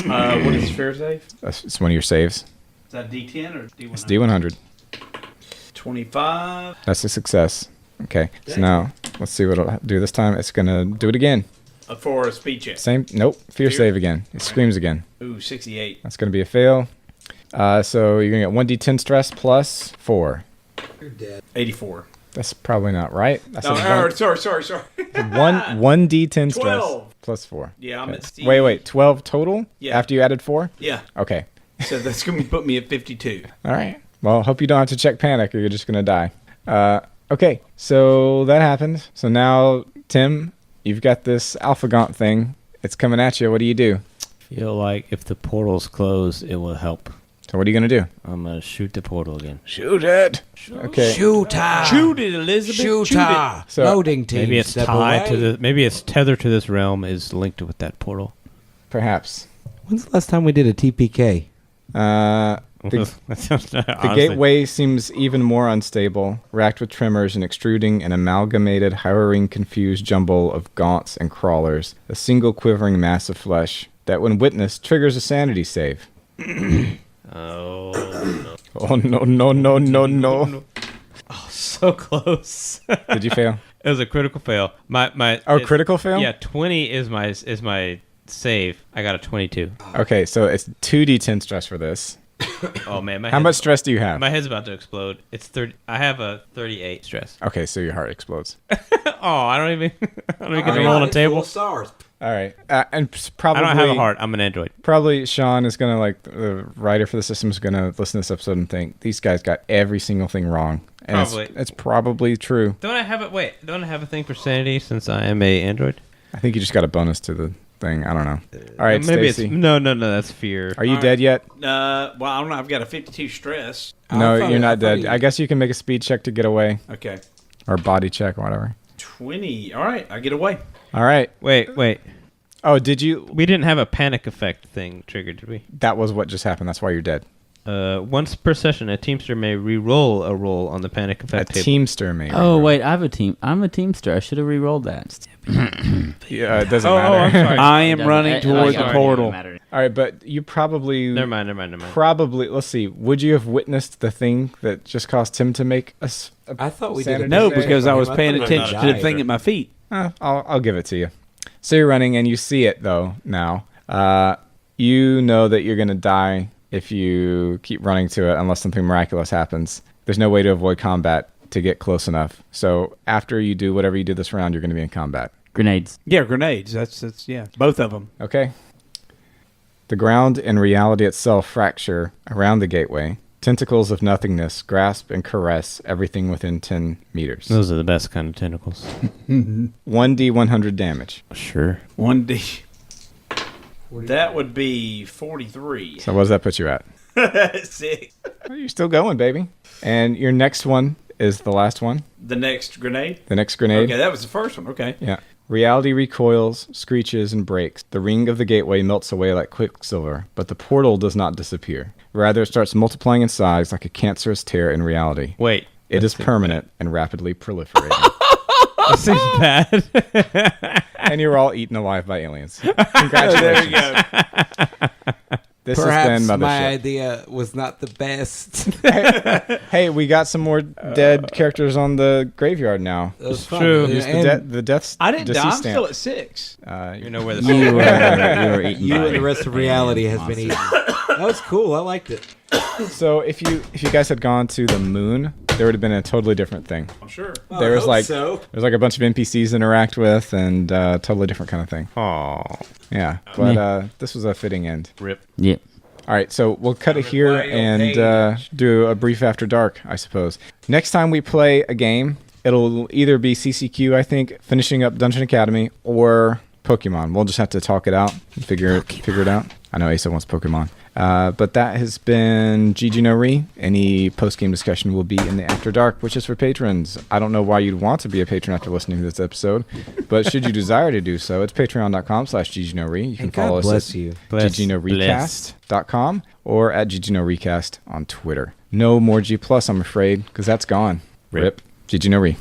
What is fair save? It's one of your saves. Is that D10 or D100? It's D100. 25. That's a success. Okay, so now let's see what it'll do this time. It's gonna do it again. For a speed check. Same. Nope. Fear Fear? save again. It screams again. Ooh, 68. That's gonna be a fail. So you're gonna get 1d10 stress plus 4. 84. That's probably not right. That's No, sorry. 1d10 stress 12. plus 4. Yeah, I'm Okay. at Steve. Wait. 12 total? Yeah. After you added 4? Yeah. Okay. So that's going to put me at 52. All right. Well, hope you don't have to check panic or you're just gonna die. Okay. So that happened. So now, Tim, you've got this alpha gaunt thing. It's coming at you. What do you do? Feel like if the portal's closed, it will help. So what are you gonna do? I'm gonna shoot the portal again. Shoot it. Okay. Shooter. Shoot it, Elizabeth. Shooter. So- Loading team. Maybe it's step tied away. to the. Maybe its tether to this realm is linked with that portal. Perhaps. When's the last time we did a TPK? The gateway seems even more unstable, racked with tremors and extruding an amalgamated, hovering, confused jumble of gaunts and crawlers, a single quivering mass of flesh that, when witnessed, triggers a sanity save. Oh, Oh, no. so close. Did you fail? It was a critical fail. Critical fail? Yeah, 20 is my save. I got a 22. Okay, so it's 2d10 stress for this. Oh man, How much stress do you have? My head's about to explode. It's 30. I have a 38 stress. Okay, so your heart explodes. Oh, I don't even get to roll on a table. All right, and I probably don't have a heart. I'm an android. Probably Sean is gonna, like, the writer for the system is gonna listen to this episode and think these guys got every single thing wrong. And Probably. it's probably true. Don't I have it? Wait, don't I have a thing for sanity since I am a android? I think you just got a bonus to the thing. I don't know. All right, Maybe Stacy. it's no. That's fear. Are you All dead yet? Well, I don't know. I've got a 52 stress. No, you're not dead. I guess you can make a speed check to get away, Okay. or body check, or whatever. 20. All right, I get away. All right. Wait. Oh, did you? We didn't have a panic effect thing triggered, did we? That was what just happened. That's why you're dead. Once per session, a teamster may re-roll a roll on the panic A effect table. teamster, maybe. Oh wait, I have a team. I'm a teamster. I should have re-rolled that. Yeah, it doesn't Oh, matter. I'm sorry. I It am doesn't- running it- toward it the doesn't portal. matter. All right, but you probably Never mind. Probably. Let's see. Would you have witnessed the thing that just caused him to make us? I thought we did. Sanity No, save? because I was I paying thought I attention to the died. thing at my feet. I'll give it to you. So you're running and you see it though now. You know that you're gonna die if you keep running to it unless something miraculous happens. There's no way to avoid combat to get close enough. So after you do whatever you do this round, you're gonna be in combat. Grenades. Yeah, grenades. That's yeah, both of them. Okay. The ground and reality itself fracture around the gateway. Tentacles of nothingness grasp and caress everything within 10 meters. Those are the best kind of tentacles. 1d 100 damage. Sure. 1D. That would be 43. So what does that put you at? 6. Oh, you're still going, baby. And your next one is the last one. The next grenade. The next grenade. Okay, that was the first one. Okay. Yeah. Reality recoils, screeches, and breaks. The ring of the gateway melts away like quicksilver, but the portal does not disappear. Rather, it starts multiplying in size like a cancerous tear in reality. Wait. It is permanent and rapidly proliferating. That seems bad. And you're all eaten alive by aliens. Congratulations. There you go. This Perhaps has been my Mothership. idea was not the best. Hey, we got some more dead characters on the graveyard now. That was fun. true. Use And the deaths. I didn't die. deceased I'm stamp. still at 6. You know where the You were eaten you by and the rest of reality has been eaten. That was cool. I liked it. So if you guys had gone to the moon, there would have been a totally different thing. I'm sure. There was like so. there's like a bunch of NPCs to interact with and totally different kind of thing. Aw. Yeah, but this was a fitting end. Rip. Yep. All right, so we'll cut it here and do a brief after dark, I suppose. Next time we play a game, it'll either be CCQ, I think, finishing up Dungeon Academy, or Pokemon. We'll just have to talk it out and figure it out. I know Asa wants Pokemon. But that has been GG No Re. Any post-game discussion will be in the After Dark, which is for patrons. I don't know why you'd want to be a patron after listening to this episode, but should you desire to do so, it's patreon.com/GGNoRe. You can And follow God us bless at you. GGNoRecast.com or at GGNoRecast on Twitter. No more G+, I'm afraid, because that's gone. Rip. GG No Re.